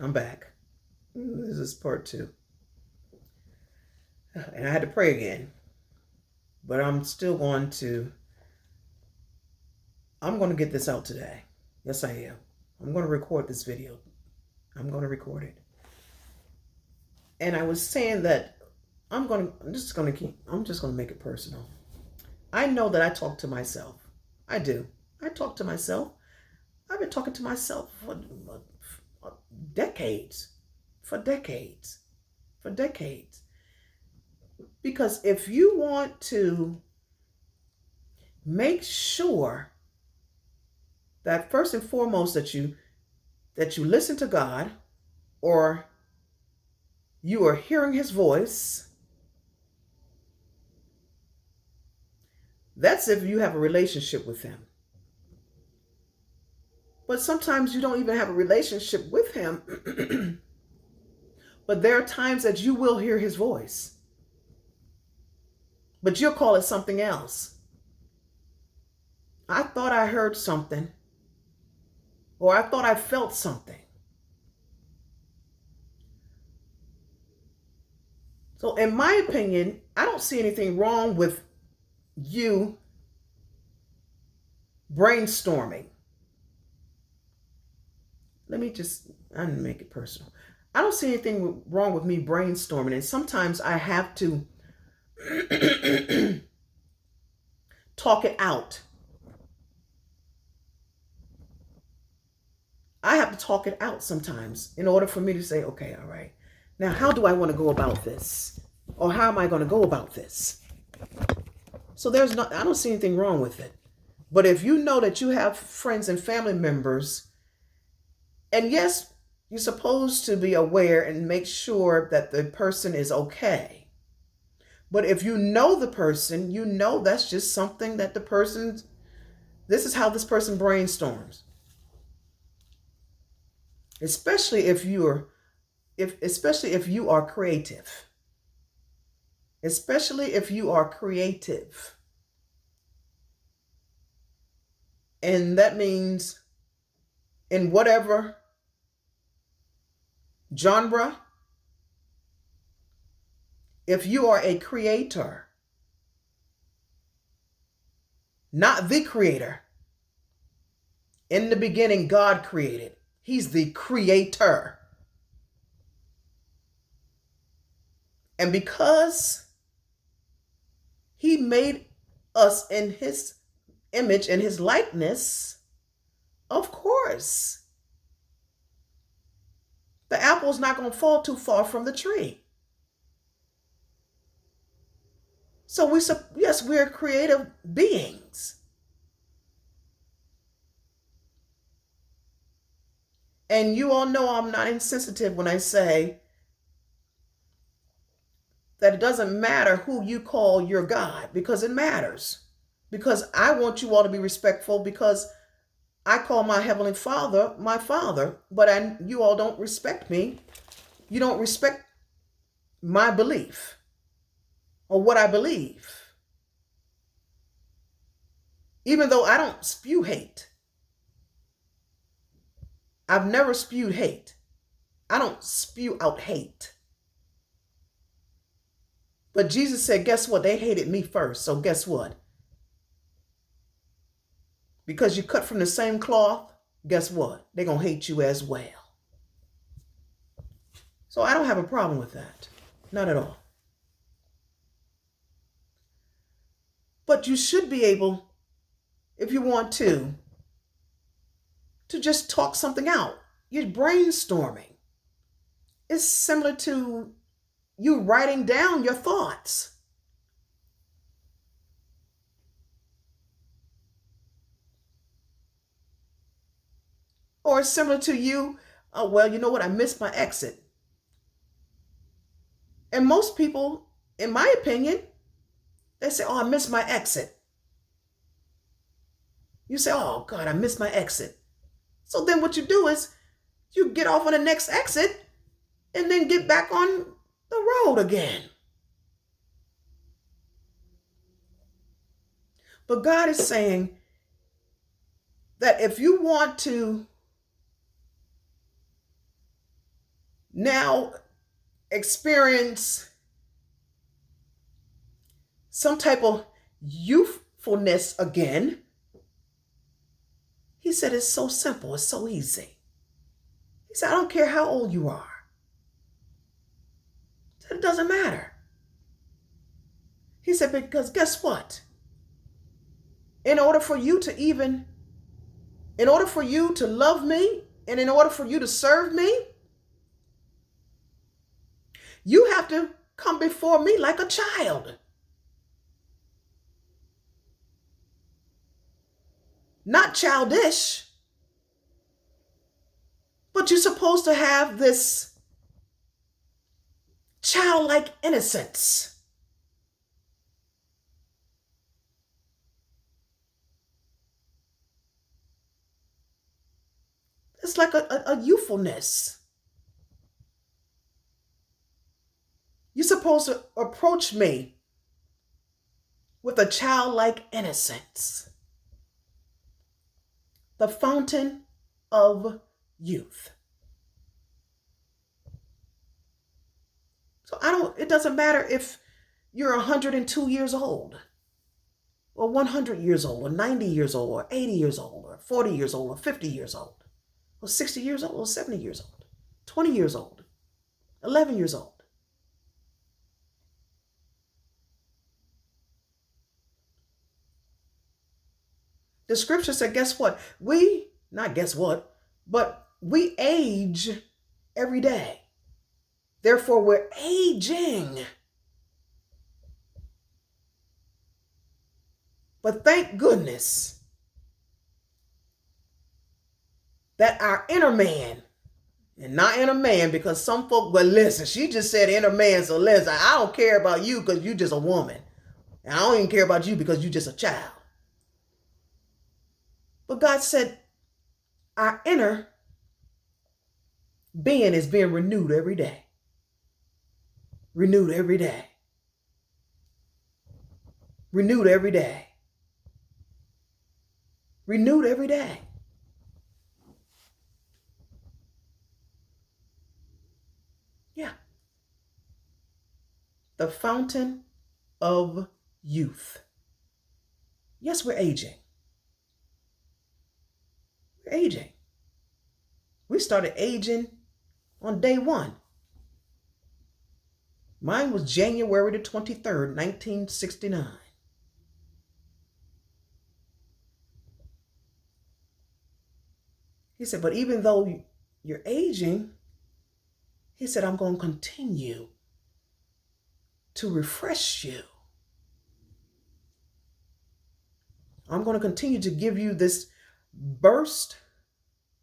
I'm back. This is part two. And I had to pray again. But I'm going to get this out today. Yes, I am. I'm going to record this video. I'm going to record it. And I was saying that I'm just going to make it personal. I know that I talk to myself. I do. I talk to myself. I've been talking to myself for decades. For decades. For decades. Because if you want to make sure that first and foremost that you listen to God, or you are hearing his voice, that's if you have a relationship with him. But sometimes you don't even have a relationship with him. But there are times that you will hear his voice. But you'll call it something else. I thought I heard something. Or I thought I felt something. So in my opinion, I don't see anything wrong with you brainstorming. I'm going to make it personal. I don't see anything wrong with me brainstorming. And sometimes I have to talk it out. I have to talk it out sometimes in order for me to say, okay, all right. Now, how do I want to go about this? Or how am I going to go about this? So I don't see anything wrong with it. But if you know that you have friends and family members, and yes, you're supposed to be aware and make sure that the person is okay. But if you know the person, you know that's just something that this is how this person brainstorms. Especially if you are creative. Especially if you are creative. And that means in whatever genre, if you are a creator, not the creator. In the beginning, God created. He's the creator. And because he made us in his image and his likeness, of course, the apple's not going to fall too far from the tree. So yes, we're creative beings. And you all know I'm not insensitive when I say that it doesn't matter who you call your God, because it matters. Because I want you all to be respectful, because I call my Heavenly Father my Father, but you all don't respect me. You don't respect my belief or what I believe. Even though I don't spew hate. I've never spewed hate. I don't spew out hate. But Jesus said, guess what? They hated me first. So guess what? Because you cut from the same cloth, guess what? They're going to hate you as well. So I don't have a problem with that. Not at all. But you should be able, if you want to just talk something out. You're brainstorming. It's similar to you writing down your thoughts. Or it's similar to you, well, you know what? I missed my exit. And most people, in my opinion, they say, oh, I missed my exit. You say, oh, God, I missed my exit. So then what you do is you get off on the next exit and then get back on the road again. But God is saying that if you want to now experience some type of youthfulness again. He said, it's so simple. It's so easy. He said, I don't care how old you are. He said, it doesn't matter. He said, because guess what? In order for you to love me, and in order for you to serve me, you have to come before me like a child. Not childish, but you're supposed to have this childlike innocence. It's like a youthfulness. You're supposed to approach me with a childlike innocence. The fountain of youth. So it doesn't matter if you're 102 years old, or 100 years old, or 90 years old, or 80 years old, or 40 years old, or 50 years old, or 60 years old, or 70 years old, 20 years old, 11 years old. The scripture said, guess what? Not guess what, but we age every day. Therefore, we're aging. But thank goodness that our inner man, and not inner man, because some folk, well, listen, she just said inner man, so listen, I don't care about you because you're just a woman. And I don't even care about you because you're just a child. But God said our inner being is being renewed every day. Renewed every day. Renewed every day. Renewed every day. Yeah. The fountain of youth. Yes, we're aging. We're aging. We started aging on day one. Mine was January the 23rd, 1969. He said, but even though you're aging, he said, I'm going to continue to refresh you. I'm going to continue to give you this burst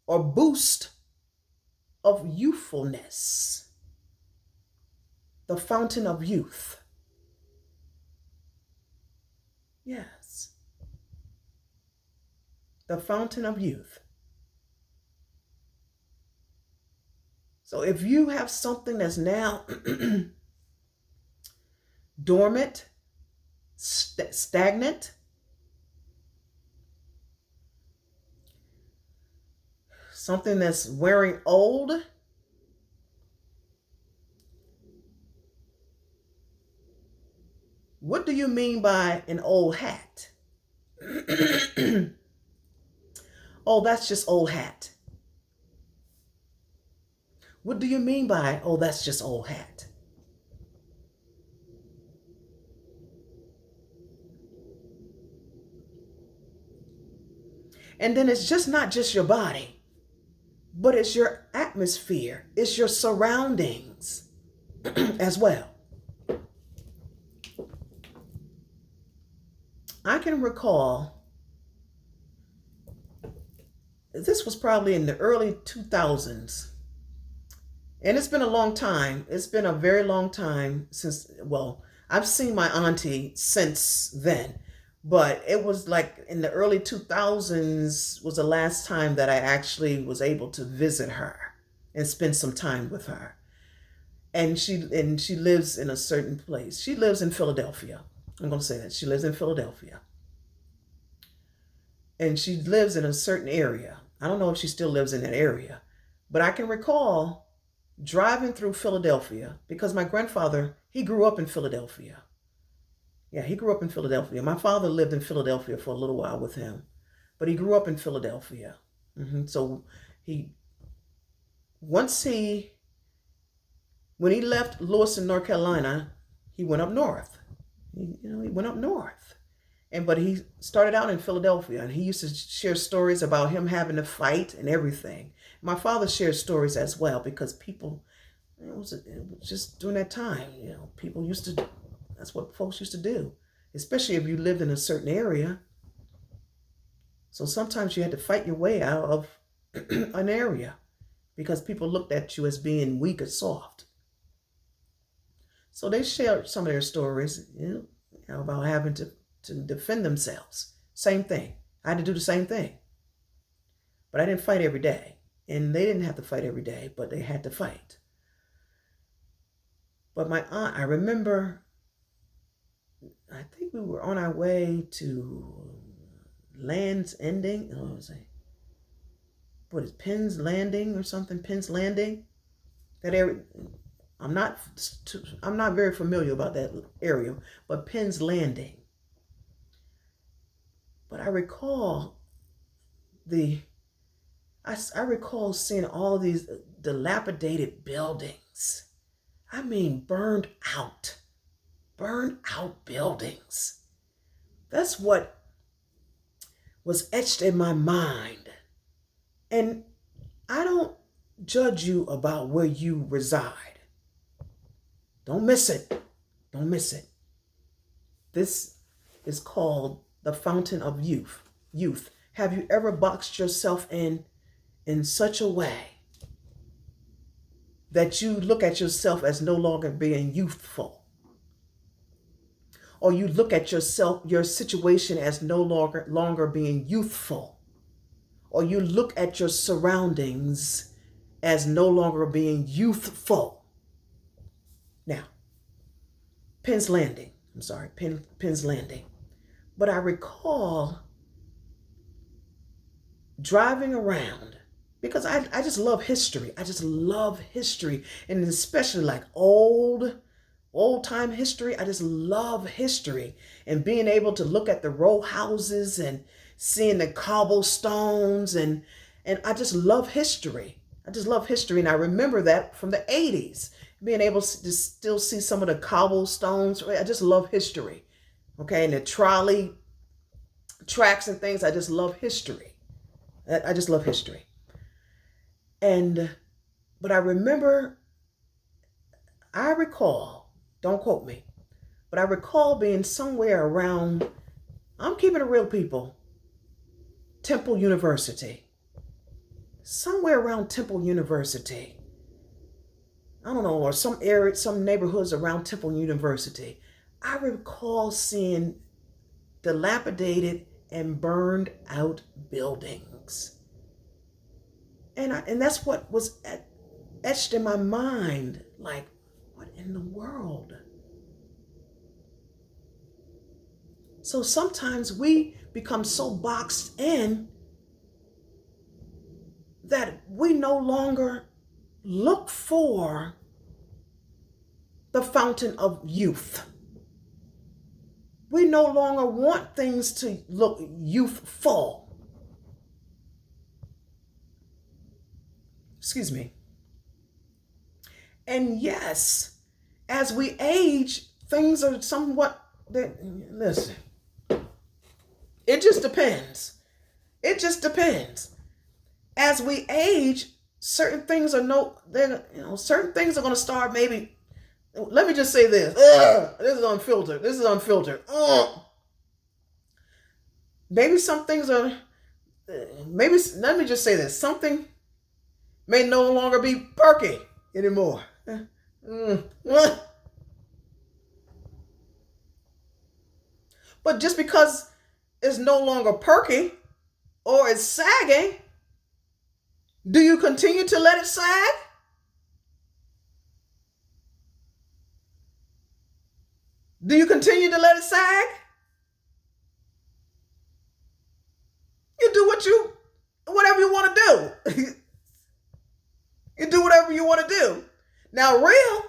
or boost of youthfulness. The fountain of youth. Yes. The fountain of youth. So if you have something that's now dormant, stagnant, something that's wearing old, what do you mean by an old hat? Oh, that's just old hat. What do you mean by, oh, that's just old hat? And then it's just not just your body, but it's your atmosphere. It's your surroundings as well. I can recall, this was probably in the early 2000s. And it's been a long time. It's been a very long time since, well, I've seen my auntie since then. But it was like in the early 2000s was the last time that I actually was able to visit her and spend some time with her. And she lives in a certain place. She lives in Philadelphia. I'm going to say that. She lives in Philadelphia. And she lives in a certain area. I don't know if she still lives in that area. But I can recall driving through Philadelphia, because my grandfather, he grew up in Philadelphia. Yeah, he grew up in Philadelphia. My father lived in Philadelphia for a little while with him, but he grew up in Philadelphia. So he, once he, when he left Lewiston, North Carolina, he went up north. He went up north. But he started out in Philadelphia, and he used to share stories about him having to fight and everything. My father shared stories as well, because people, it was just during that time, people used to, that's what folks used to do, especially if you lived in a certain area. So sometimes you had to fight your way out of an area because people looked at you as being weak or soft. So they shared some of their stories, about having to defend themselves. Same thing. I had to do the same thing. But I didn't fight every day. And they didn't have to fight every day, but they had to fight. But my aunt, I remember, I think we were on our way to Land's Ending. What is Penn's Landing or something? Penn's Landing? That area. I'm not very familiar about that area, but Penn's Landing. But I recall I recall seeing all these dilapidated buildings. I mean, burned out buildings. That's what was etched in my mind. And I don't judge you about where you reside. Don't miss it. Don't miss it. This is called the fountain of youth. Have you ever boxed yourself in such a way that you look at yourself as no longer being youthful? Or you look at your situation as no longer being youthful? Or you look at your surroundings as no longer being youthful? Now, Penn's Landing. But I recall driving around, because I just love history. I just love history, and especially like old time history. I just love history, and being able to look at the row houses and seeing the cobblestones, and I just love history. And I remember that from the 80s, being able to still see some of the cobblestones. I just love history. Okay, and the trolley tracks and things. I just love history. I just love history. But I recall, don't quote me, but I recall being somewhere around, I'm keeping it real, people, Temple University. Somewhere around Temple University. I don't know, or some neighborhoods around Temple University. I recall seeing dilapidated and burned out buildings. And that's what was etched in my mind. Like, what in the world? So sometimes we become so boxed in that we no longer look for the fountain of youth. We no longer want things to look youthful. Excuse me. And yes, as we age, things are somewhat, listen, it just depends. As we age, certain things are certain things are going to start maybe. Let me just say this. This is unfiltered. Maybe some things are, let me just say this. Something may no longer be perky anymore. But just because it's no longer perky or it's sagging, do you continue to let it sag? Do you continue to let it sag? You do whatever you want to do. You do whatever you want to do. Now, Real,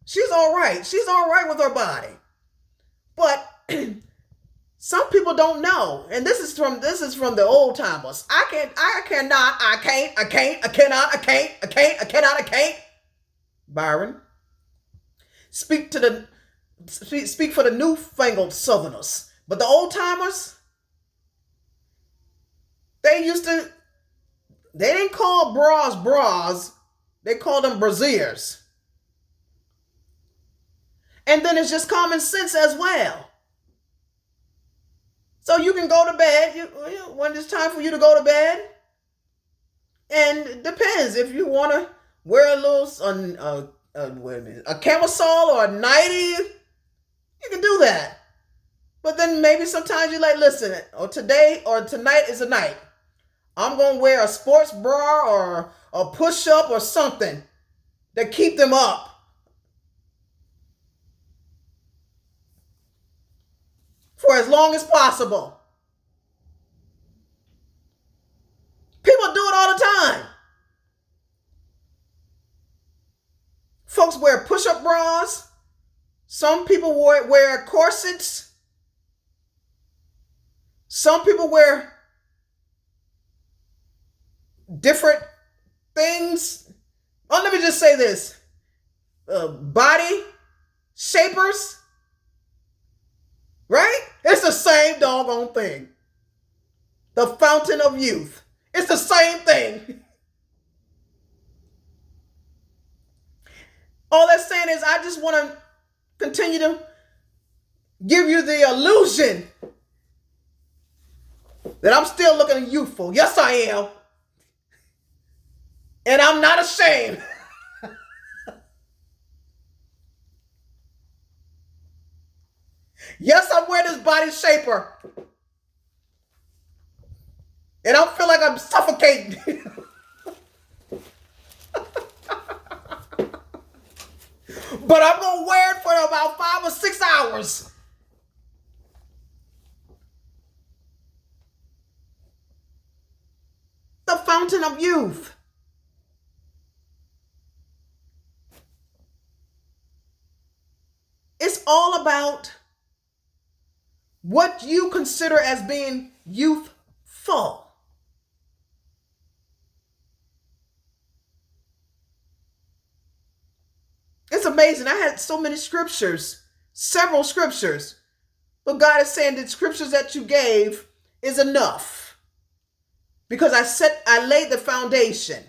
she's all right. She's all right with her body. But some people don't know. And this is from the old timers. I can't. Byron. Speak for the newfangled Southerners. But the old timers, they didn't call bras. They called them brassiers. And then it's just common sense as well. So you can go to bed when it's time for you to go to bed. And it depends if you want to wear a camisole or a nightie, you can do that. But then maybe sometimes you're like, listen, or today or tonight is a night. I'm going to wear a sports bra or a push-up or something to keep them up. For as long as possible. People do it all the time. Folks wear push-up bras. Some people wear corsets. Some people wear different things. Oh, let me just say this. Body shapers. Right? It's the same doggone thing. The fountain of youth. It's the same thing. All that's saying is I just want to continue to give you the illusion that I'm still looking youthful. Yes, I am. And I'm not ashamed. Yes, I wear this body shaper. And I feel like I'm suffocating. But I'm going to wear it for about 5 or 6 hours. The fountain of youth. It's all about what you consider as being youthful. It's amazing. I had so many scriptures, several scriptures, but God is saying the scriptures that you gave is enough because I laid the foundation.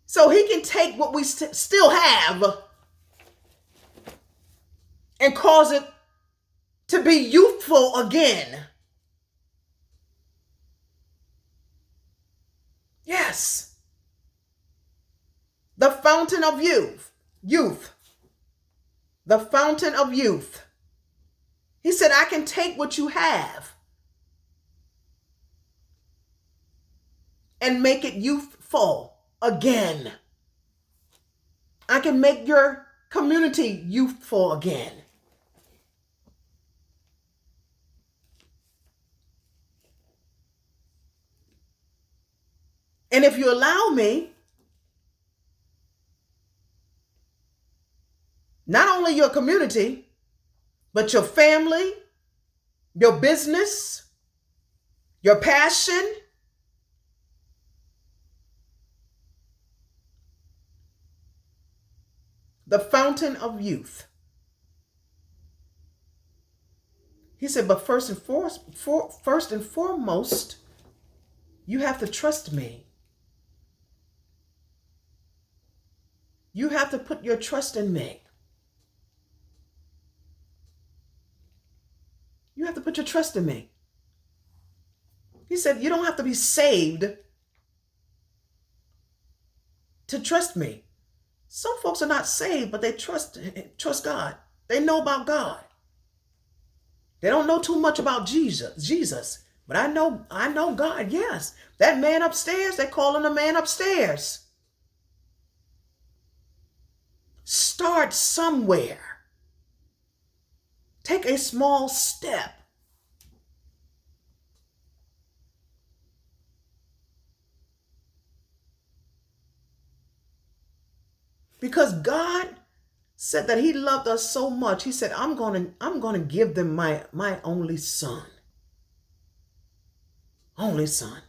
So he can take what we still have and cause it to be youthful again. Yes. The fountain of youth. The fountain of youth. He said, I can take what you have and make it youthful again. I can make your community youthful again. And if you allow me, not only your community, but your family, your business, your passion, the fountain of youth. He said, but first and foremost, you have to trust me. You have to put your trust in me. You have to put your trust in me. He said, you don't have to be saved to trust me. Some folks are not saved, but they trust God. They know about God. They don't know too much about Jesus. But I know God, yes. That man upstairs, they call him the man upstairs. Start somewhere. Take a small step. Because God said that he loved us so much. He said, I'm going to give them my only son. Only son.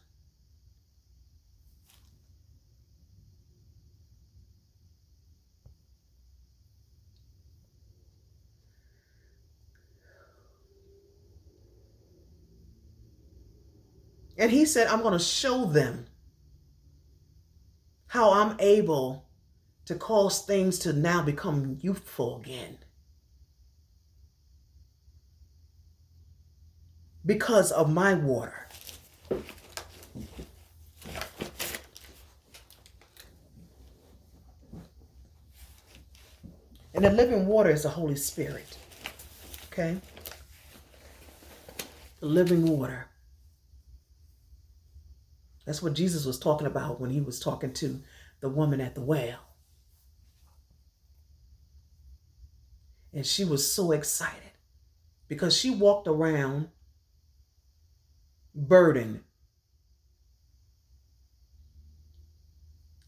And he said, I'm going to show them how I'm able to cause things to now become youthful again. Because of my water. And the living water is the Holy Spirit. Okay? The living water. That's what Jesus was talking about when he was talking to the woman at the well. And she was so excited because she walked around burdened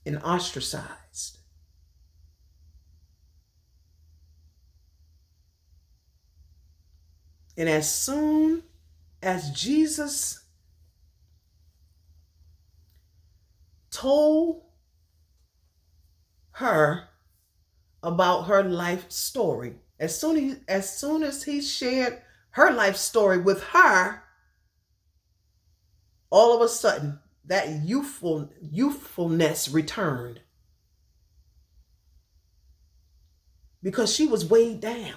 and ostracized. And as soon as Jesus told her about her life story, as soon as he shared her life story with her, all of a sudden that youthfulness returned. Because she was weighed down.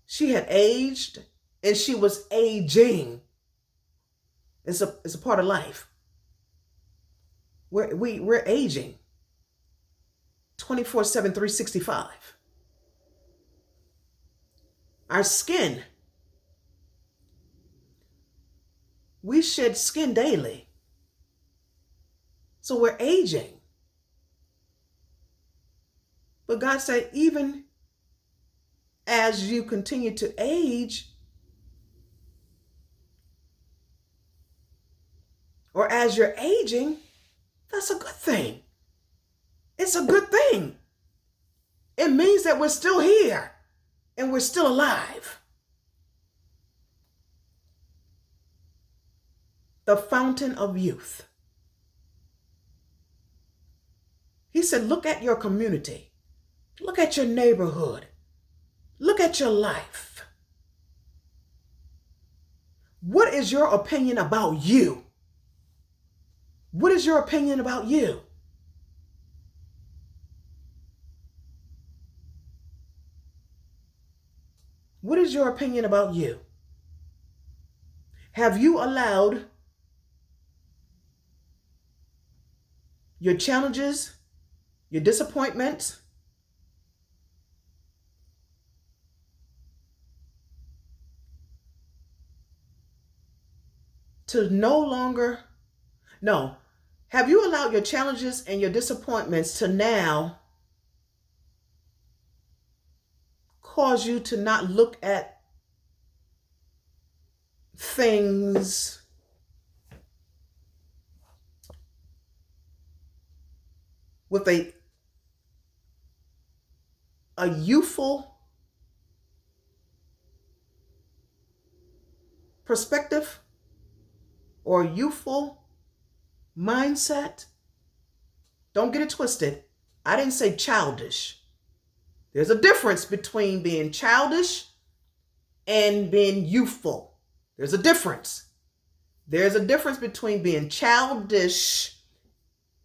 She had aged and she was aging. It's a part of life. We're aging 24/7, 365. Our skin, we shed skin daily. So we're aging. But God said, even as you continue to age, or as you're aging, that's a good thing. It's a good thing. It means that we're still here and we're still alive. The fountain of youth. He said, look at your community. Look at your neighborhood. Look at your life. What is your opinion about you? What is your opinion about you? What is your opinion about you? Have you allowed your challenges, your disappointments, to have you allowed your challenges and your disappointments to now cause you to not look at things with a youthful perspective or a youthful mindset? Don't get it twisted. I didn't say childish. There's a difference between being childish and being youthful. There's a difference. There's a difference between being childish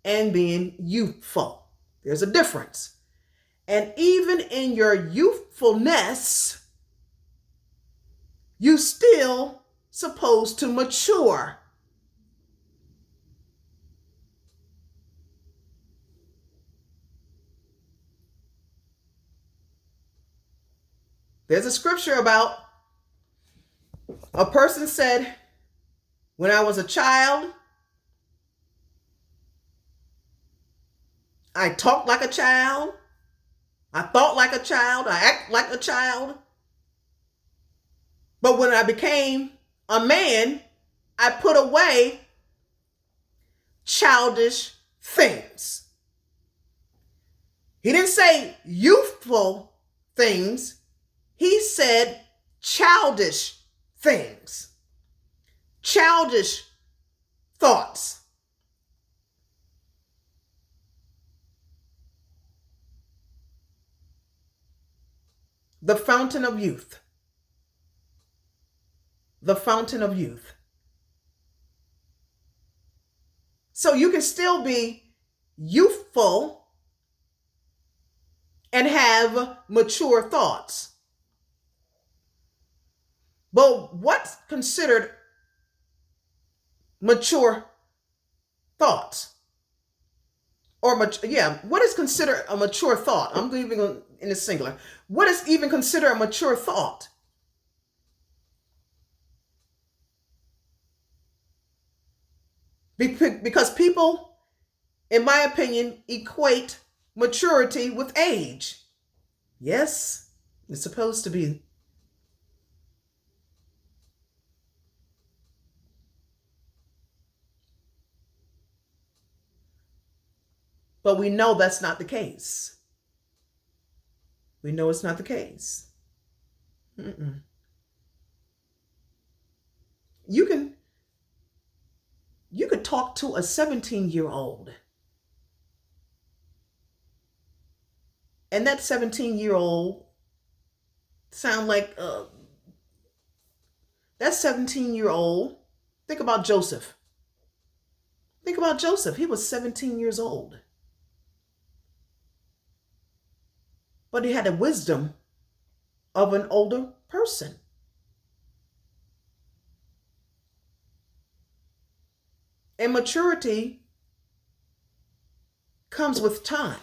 and being youthful. There's a difference. And even in your youthfulness, you still supposed to mature. There's a scripture about a person said, when I was a child, I talked like a child, I thought like a child, I act like a child. But when I became a man, I put away childish things. He didn't say youthful things. He said childish things, childish thoughts. The fountain of youth. The fountain of youth. So you can still be youthful and have mature thoughts. But what's considered mature thoughts? Or what is considered a mature thought? I'm leaving in the singular. What is even considered a mature thought? Because people, in my opinion, equate maturity with age. Yes, it's supposed to be. But we know that's not the case. We know it's not the case. You could talk to a 17-year-old. And that 17-year-old sound like that 17-year-old. Think about Joseph. Think about Joseph. He was 17 years old. But he had the wisdom of an older person. And maturity comes with time.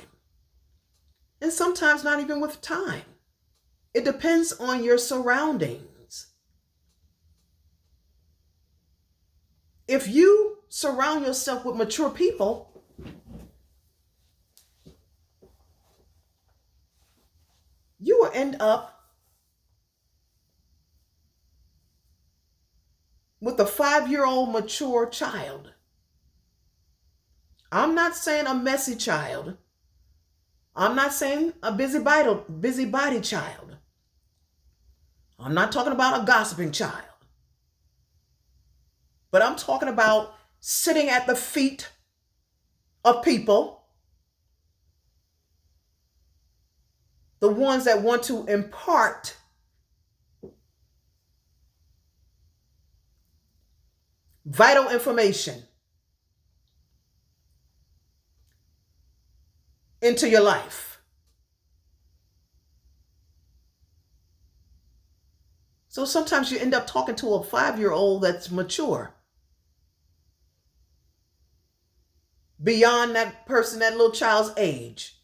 And sometimes not even with time. It depends on your surroundings. If you surround yourself with mature people, you will end up with a 5-year-old mature child. I'm not saying a messy child. I'm not saying a busybody child. I'm not talking about a gossiping child. But I'm talking about sitting at the feet of people, the ones that want to impart vital information into your life. So sometimes you end up talking to a 5-year-old that's mature. Beyond that person, that little child's age.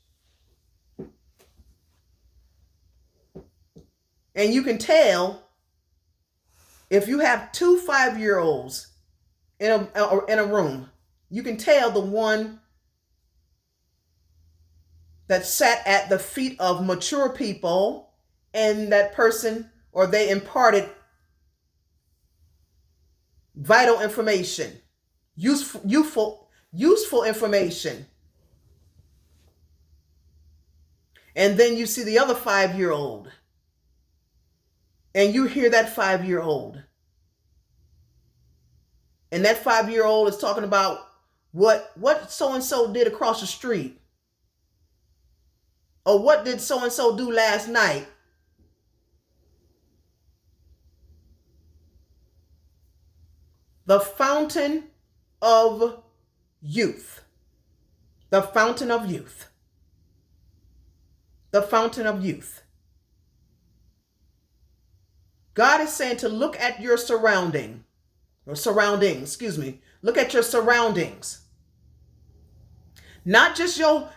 And you can tell if you have two 5-year-olds in a room, you can tell the one that sat at the feet of mature people and that person, or they imparted vital information, useful information. And then you see the other 5-year-old and you hear that 5-year-old. And that 5-year-old is talking about what so-and-so did across the street. Or what did so-and-so do last night? The fountain of youth. The fountain of youth. The fountain of youth. God is saying to look at your surroundings. Look at your surroundings. Not just your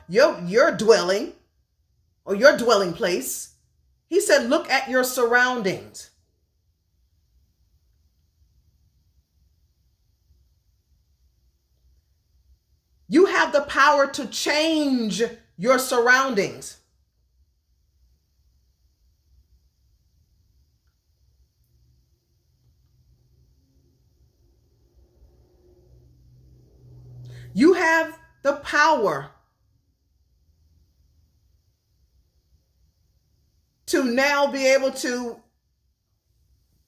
dwelling or your dwelling place. He said, look at your surroundings. You have the power to change your surroundings. You have the power to now be able to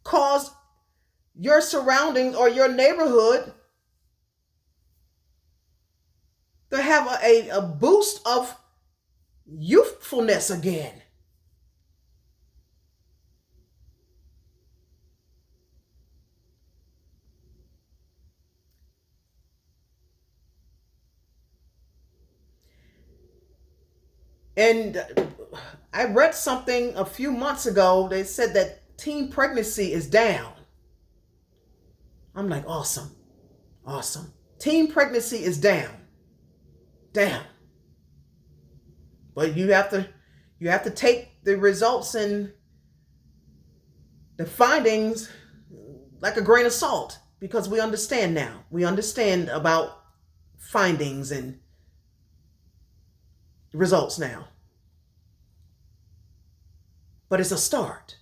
cause your surroundings or your neighborhood to have a boost of youthfulness again. And I read something a few months ago. They said that teen pregnancy is down. I'm like, awesome. Awesome. Teen pregnancy is down. Down. But you have to take the results and the findings like a grain of salt, because we understand now. We understand about findings and results now. But it's a start.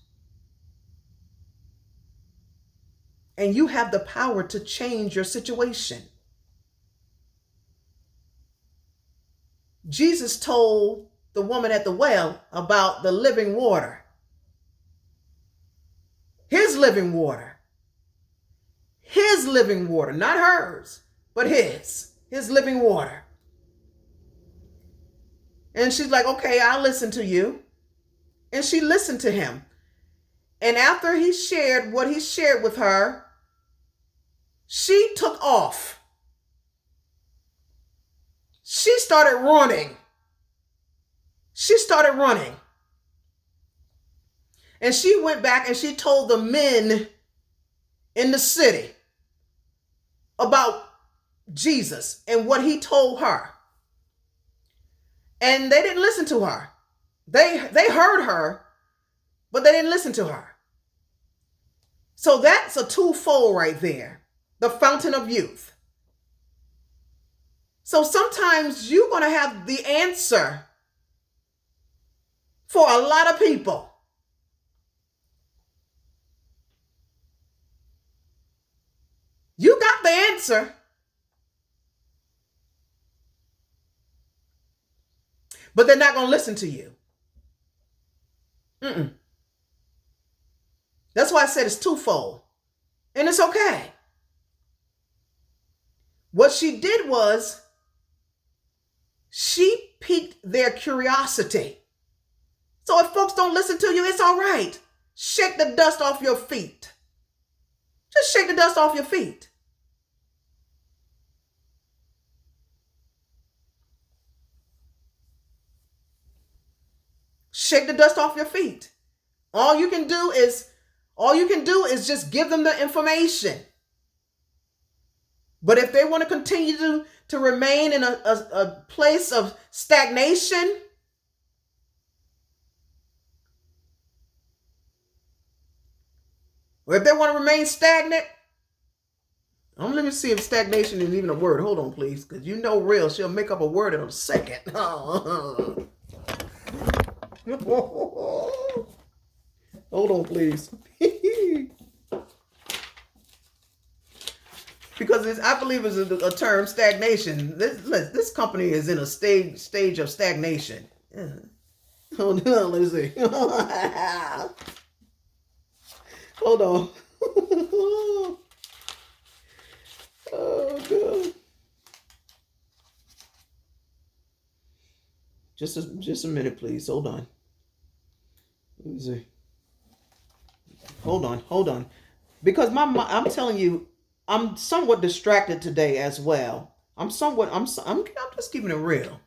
And you have the power to change your situation. Jesus told the woman at the well about the living water. His living water. His living water, not hers, but his living water. And she's like, okay, I'll listen to you. And she listened to him. And after he shared what he shared with her, she took off. She started running. She started running. And she went back and she told the men in the city about Jesus and what he told her. And they didn't listen to her. They heard her, but they didn't listen to her. So that's a twofold right there. The fountain of youth. So sometimes you're going to have the answer for a lot of people. You got the answer. But they're not going to listen to you. That's why I said it's twofold. And it's okay. What she did was she piqued their curiosity. So if folks don't listen to you, it's all right. Shake the dust off your feet. Just shake the dust off your feet. Shake the dust off your feet. All you can do is just give them the information. But if they want to continue to remain in a place of stagnation, or if they want to remain stagnant, let me see if stagnation is even a word. Hold on, please, because you know real, she'll make up a word in a second. Hold on, please. Because I believe it's a term, stagnation. This company is in a stage of stagnation. Yeah. Hold on, let's see. Hold on. Oh, God. Just a minute, please. Hold on. Let me see. Hold on. Because I'm telling you, I'm somewhat distracted today as well. I'm just keeping it real.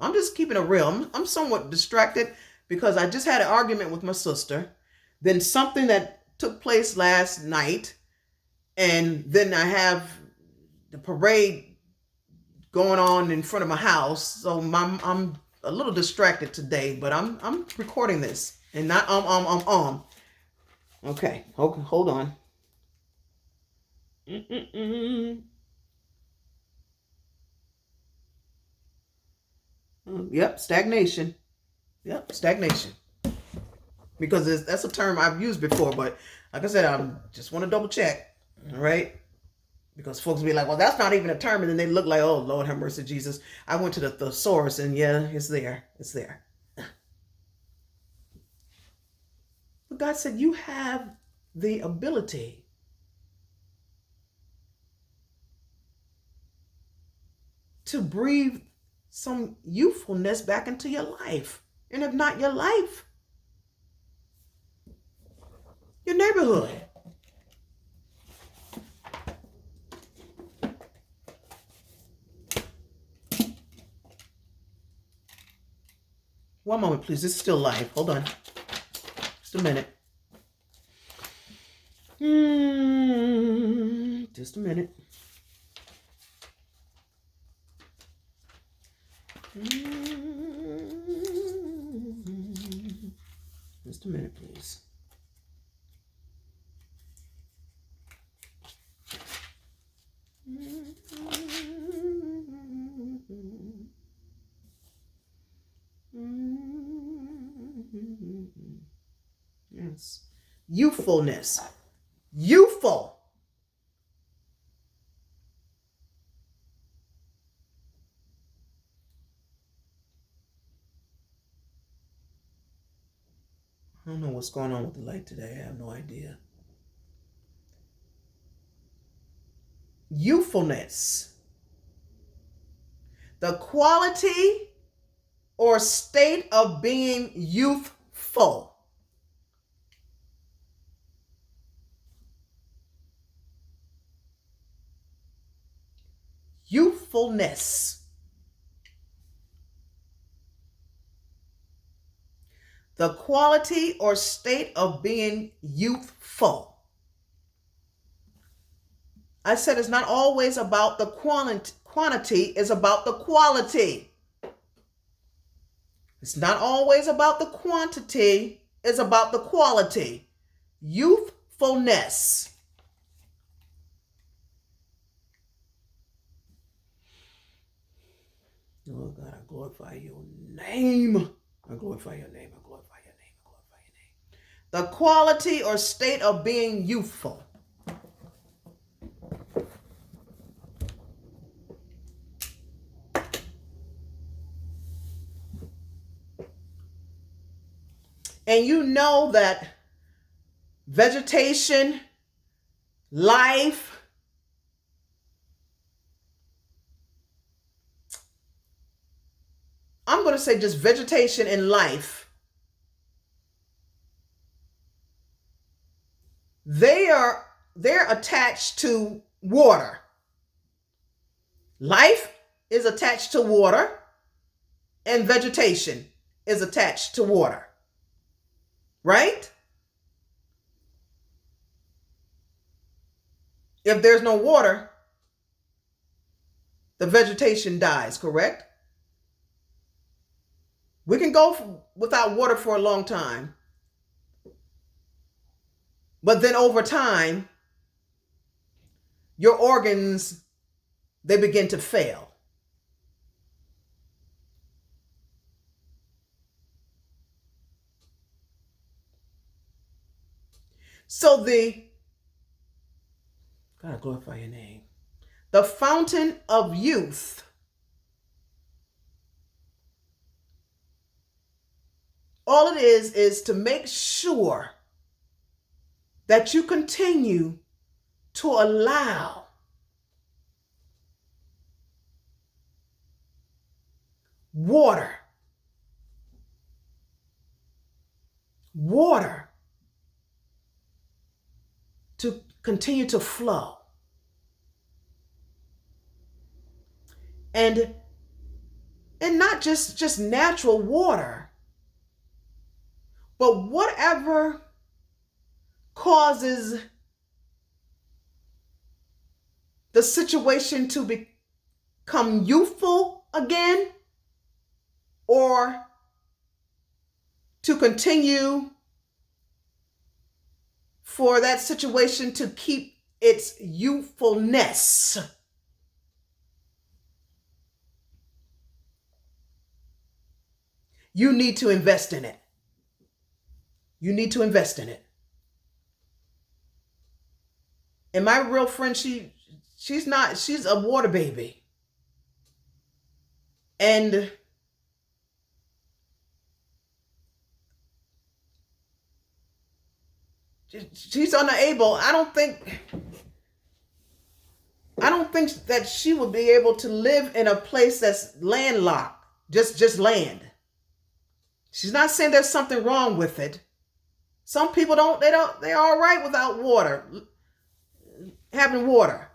I'm just keeping it real. I'm somewhat distracted because I just had an argument with my sister. Then something that took place last night. And then I have the parade going on in front of my house. So I'm a little distracted today, but I'm recording this and not Okay, hold on. Yep, stagnation. Yep, stagnation. Because that's a term I've used before, but like I said, I just want to double check. All right. Because folks be like, well, that's not even a term. And then they look like, oh, Lord have mercy, Jesus. I went to the thesaurus and yeah, it's there. It's there. But God said, you have the ability to breathe some youthfulness back into your life. And if not your life, your neighborhood. One moment, please. This is still live. Hold on. Just a minute. Just a minute. Just a minute, please. Yes. Youthfulness. Youthful. I don't know what's going on with the light today. I have no idea. Youthfulness. The quality or state of being youthful. Youthfulness. The quality or state of being youthful. I said it's not always about the quantity, it's about the quality. It's not always about the quantity, it's about the quality. Youthfulness. Oh God, I glorify your name. I glorify your name. I glorify your name. I glorify your name. The quality or state of being youthful. And you know that vegetation, life, I'm going to say just vegetation and life, they're attached to water. Life is attached to water and vegetation is attached to water. Right? If there's no water, the vegetation dies, correct? We can go without water for a long time. But then over time, your organs, they begin to fail. So God, glorify your name. The fountain of youth all it is to make sure that you continue to allow water to continue to flow. And not just natural water, but whatever causes the situation to become youthful again, or to continue for that situation to keep its youthfulness. You need to invest in it. You need to invest in it. And my real friend, she She's not, she's a water baby. And she's unable. I don't think that she would be able to live in a place that's landlocked, just land. She's not saying there's something wrong with it. Some people they're all right without water, having water,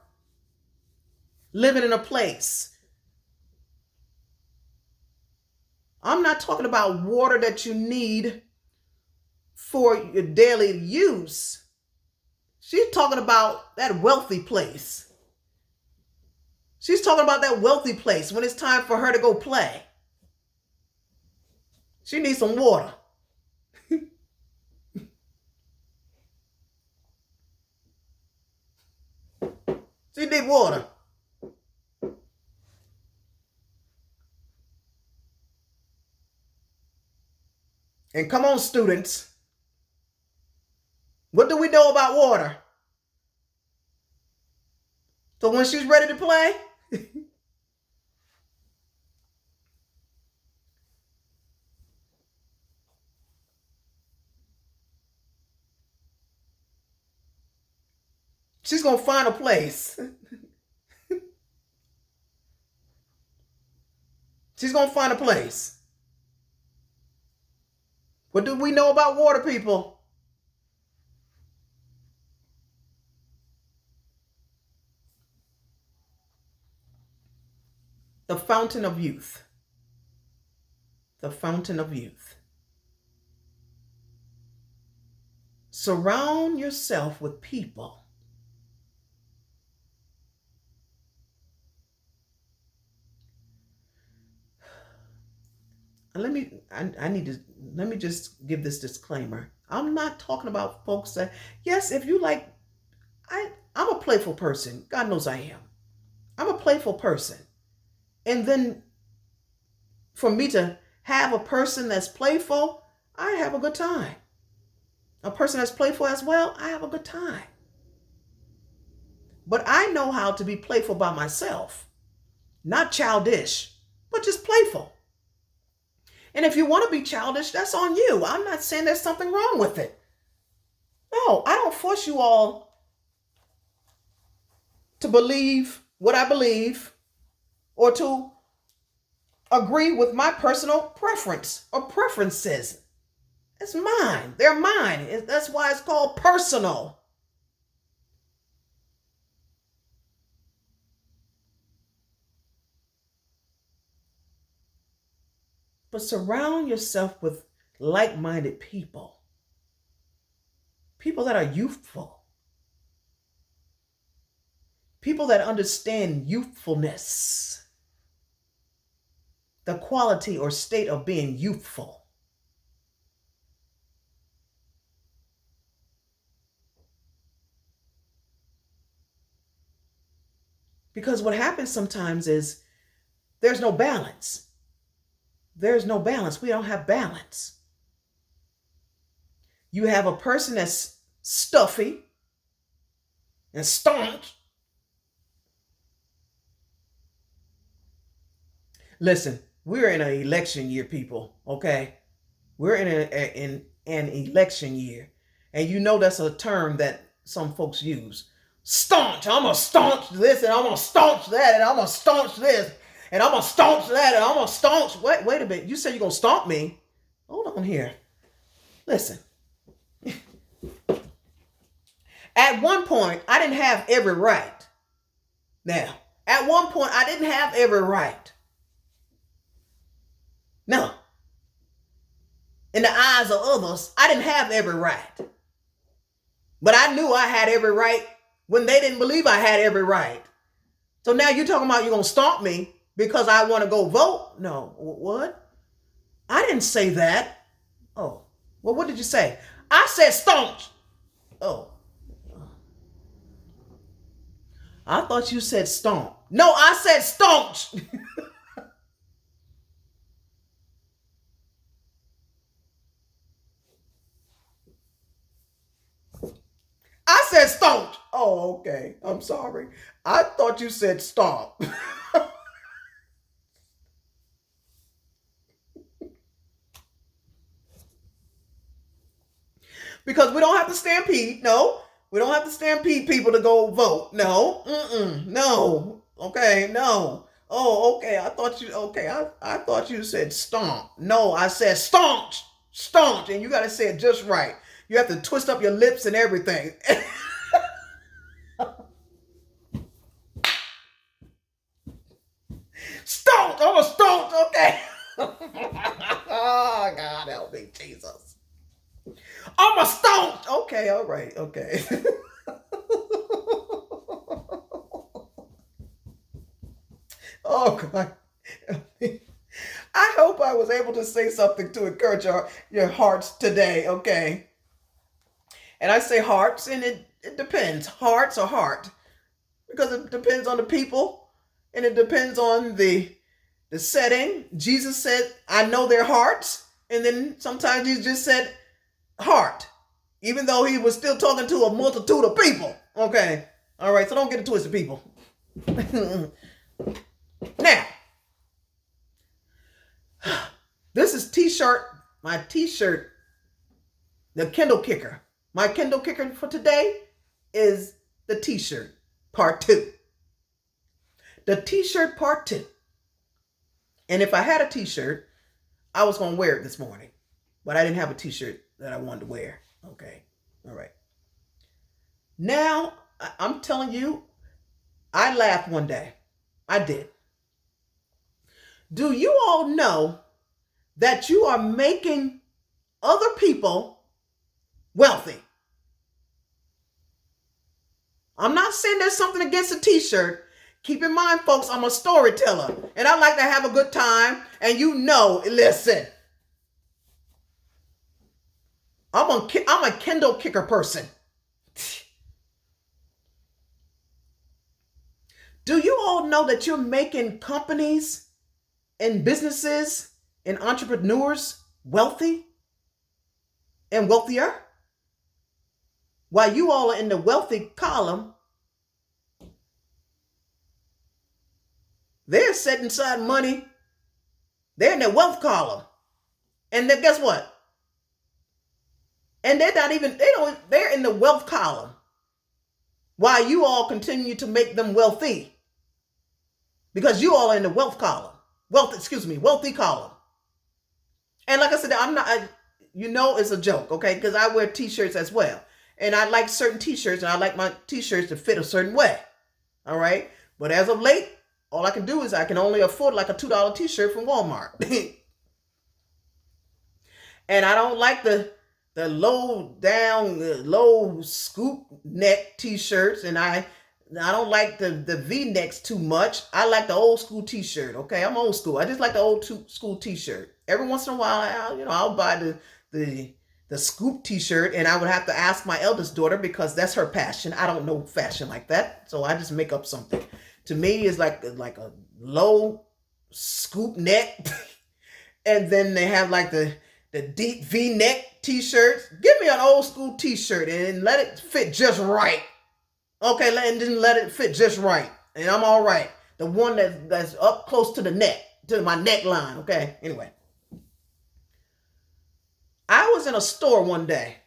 living in a place. I'm not talking about water that you need for your daily use. She's talking about that wealthy place. She's talking about that wealthy place when it's time for her to go play. She needs some water. She needs water. And come on, students. What do we know about water? So when she's ready to play, she's going to find a place. She's going to find a place. What do we know about water, people? The fountain of youth. The fountain of youth. Surround yourself with people let me just give this disclaimer. I'm not talking about folks that, yes, if you like, I'm a playful person. God knows I am. I'm a playful person. And then for me to have a person that's playful, I have a good time. A person that's playful as well, I have a good time. But I know how to be playful by myself. Not childish, but just playful. And if you want to be childish, that's on you. I'm not saying there's something wrong with it. No, I don't force you all to believe what I believe or to agree with my personal preference or preferences. It's mine. They're mine. That's why it's called personal. But surround yourself with like-minded people. People that are youthful. People that understand youthfulness. The quality or state of being youthful. Because what happens sometimes is there's no balance. There's no balance. We don't have balance. You have a person that's stuffy and staunch. Listen, we're in an election year, people, okay? We're in an election year. And you know that's a term that some folks use. Staunch. I'm going to staunch this and I'm going to staunch that and I'm going to staunch this. And I'm going to staunch that, and I'm going to staunch. Wait a minute. You said you're going to stomp me. Hold on here. Listen. At one point, I didn't have every right. Now, at one point, I didn't have every right. No. In the eyes of others, I didn't have every right. But I knew I had every right when they didn't believe I had every right. So now you're talking about you're going to stomp me because I want to go vote? No. What? I didn't say that. Oh. Well, what did you say? I said staunch. Oh. I thought you said stomp. No, I said staunch. I said staunch. Oh, okay. I'm sorry. I thought you said stomp. Because we don't have to stampede. No, we don't have to stampede people to go vote. No, no. Okay, no. Oh, okay. I thought you. Okay, I thought you said stomp. No, I said staunch, staunch, and you got to say it just right. You have to twist up your lips and everything. Staunch. I'm a staunch. Okay. Oh God, help me, Jesus. I'm a staunch. Okay, all right, okay. Oh God. I hope I was able to say something to encourage your hearts today, okay? And I say hearts, and it depends. Hearts or heart. Because it depends on the people, and it depends on the setting. Jesus said, I know their hearts. And then sometimes he just said heart. Even though he was still talking to a multitude of people. Okay. All right. So don't get it twisted, people. Now, this is my t-shirt, the Kindle kicker. My Kindle kicker for today is the t-shirt part 2. The t-shirt part 2. And if I had a t-shirt, I was going to wear it this morning. But I didn't have a t-shirt that I wanted to wear. Okay. All right. Now, I'm telling you, I laughed one day. I did. Do you all know that you are making other people wealthy? I'm not saying there's something against a t-shirt. Keep in mind, folks, I'm a storyteller and I like to have a good time. And listen, I'm a Kindle kicker person. Do you all know that you're making companies and businesses and entrepreneurs wealthy and wealthier? While you all are in the wealthy column, they're setting aside money. They're in the wealth column. And then guess what? And they're in the wealth column. While you all continue to make them wealthy. Because you all are in the wealthy column. And like I said, it's a joke, okay? Because I wear t-shirts as well. And I like certain t-shirts, and I like my t-shirts to fit a certain way. All right? But as of late, all I can do is I can only afford like a $2 t-shirt from Walmart. And I don't like the low scoop neck t-shirts, and I don't like the V-necks too much. I like the old school t-shirt, okay? I'm old school. I just like the old school t-shirt. Every once in a while, I'll buy the scoop t-shirt, and I would have to ask my eldest daughter because that's her passion. I don't know fashion like that, so I just make up something. To me, it's like a low scoop neck, and then they have like the deep V-neck t-shirts. Give me an old school t-shirt and let it fit just right. Okay, and then let it fit just right, and I'm all right. The one that's up close to the neck, to my neckline. Okay, anyway. I was in a store one day.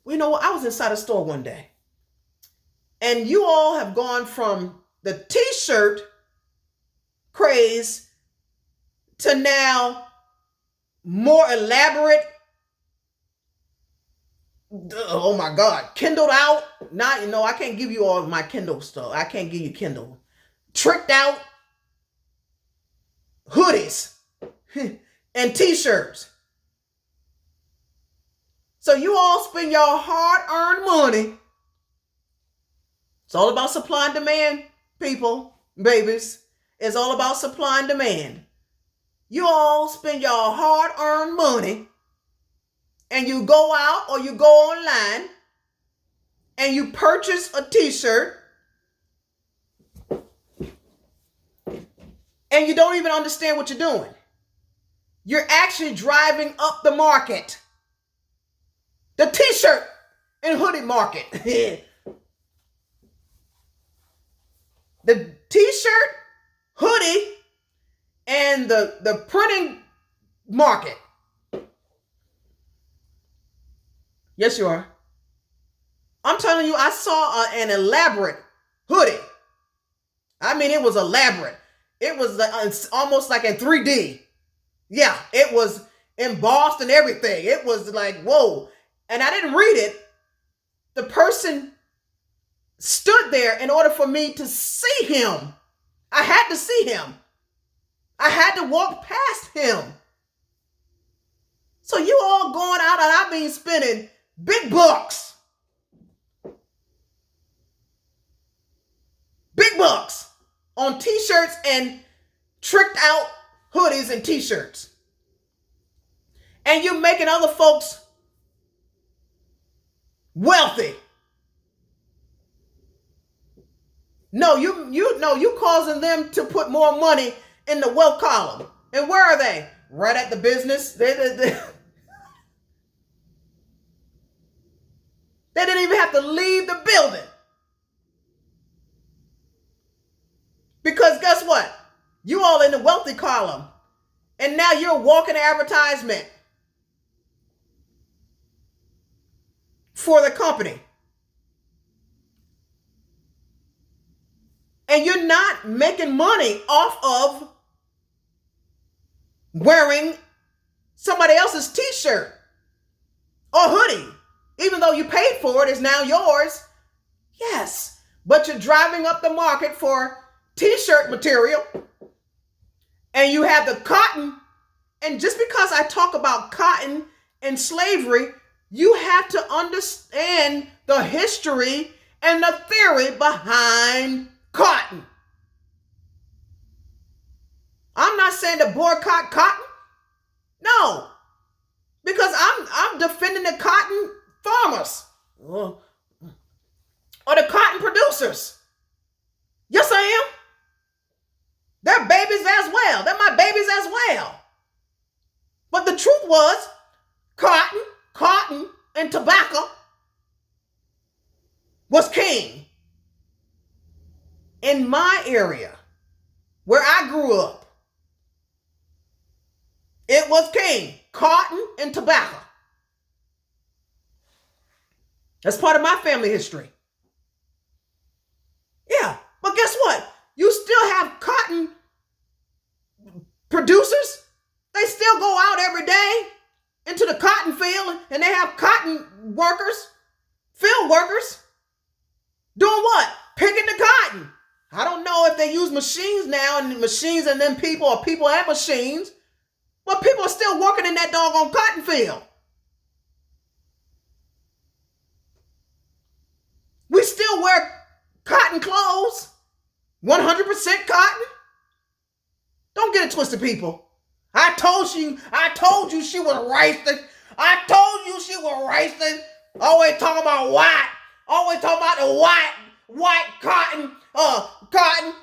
I was inside a store one day. And you all have gone from the t-shirt craze to now more elaborate, oh my God, Kindled out. I can't give you all my Kindle stuff. I can't give you Kindle. Tricked out hoodies and t-shirts. So you all spend your hard-earned money. It's all about supply and demand, people, babies. It's all about supply and demand. You all spend your hard-earned money and you go out or you go online and you purchase a t-shirt and you don't even understand what you're doing. You're actually driving up the market. The t-shirt and hoodie market. in the printing market. Yes, you are. I'm telling you, I saw an elaborate hoodie. I mean, it was elaborate. It was almost like in 3D. Yeah, it was embossed and everything. It was like, whoa. And I didn't read it. The person stood there in order for me to see him. I had to see him. I had to walk past him. So you all going out and I mean spending big bucks. Big bucks on t-shirts and tricked out hoodies and t-shirts. And you're making other folks wealthy. No, you causing them to put more money in the wealth column. And where are they? Right at the business. They didn't even have to leave the building. Because guess what? You all in the wealthy column. And now you're a walking advertisement for the company. And you're not making money off of wearing somebody else's t-shirt or hoodie. Even though you paid for it, it's now yours. Yes, but you're driving up the market for t-shirt material. And you have the cotton. And just because I talk about cotton and slavery, you have to understand the history and the theory behind cotton. I'm not saying to boycott cotton. No. Because I'm defending the cotton farmers or the cotton producers. Yes, I am. They're babies as well. They're my babies as well. But the truth was, cotton, and tobacco was king. In my area, where I grew up, it was king. Cotton and tobacco. That's part of my family history. Yeah, but guess what? You still have cotton producers. They still go out every day into the cotton field and they have cotton workers, field workers, doing what? Picking the cotton. I don't know if they use machines now and machines and then people or people at machines, but people are still working in that doggone cotton field. We still wear cotton clothes, 100% cotton. Don't get it twisted, people. I told you she was racist. I told you she was racist. Always talking about white. Always talking about the white cotton,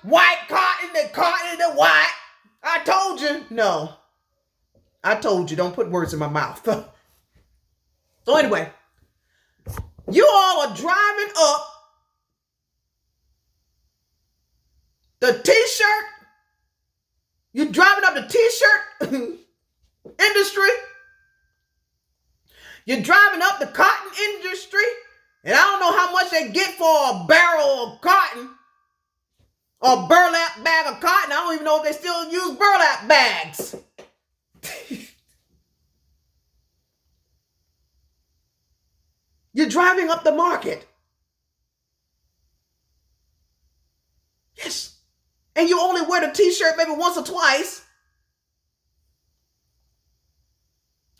white cotton, the white. I told you. No. I told you. Don't put words in my mouth. So anyway, you all are driving up the t-shirt. You're driving up the t-shirt industry. You're driving up the cotton industry. And I don't know how much they get for a barrel of cotton or a burlap bag of cotton. I don't even know if they still use burlap bags. You're driving up the market. Yes. And you only wear the t-shirt maybe once or twice.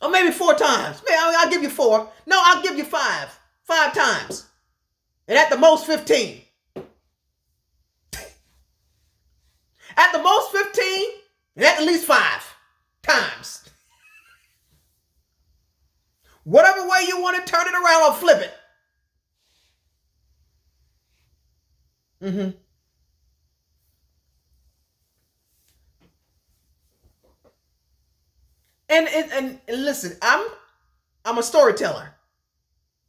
Or maybe 4 times. Maybe I'll give you 4. No, I'll give you 5. 5 times. And at the most 15. At the most 15 and at least 5 times. Whatever way you want to turn it around or flip it. And listen, I'm a storyteller.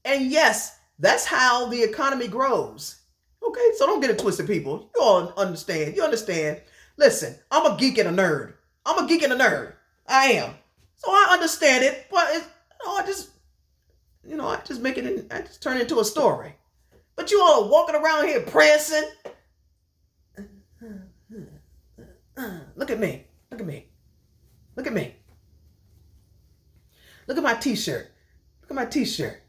And yes, that's how the economy grows. Okay, so don't get it twisted, people. You all understand. You understand. Listen, I'm a geek and a nerd. I'm a geek and a nerd. I am. So I understand it, but I just make it. I just turn it into a story. But you all are walking around here prancing. Look at me. Look at me. Look at me. Look at my t-shirt. Look at my t-shirt.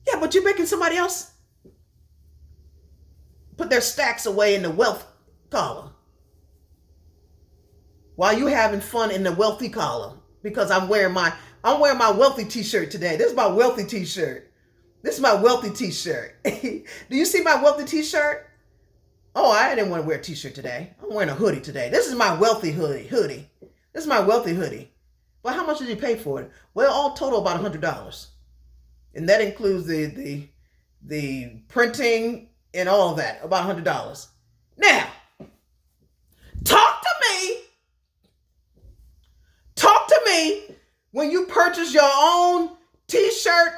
Yeah, but you're making somebody else put their stacks away in the wealth column while you having fun in the wealthy column, because I'm wearing my wealthy t-shirt today. This is my wealthy t-shirt. This is my wealthy t-shirt. Do you see my wealthy t-shirt? Oh, I didn't want to wear a t-shirt today. I'm wearing a hoodie today. This is my wealthy hoodie. This is my wealthy hoodie. But how much did you pay for it? Well, all total about $100. And that includes the printing and all of that, about $100. Now, talk to me when you purchase your own t-shirt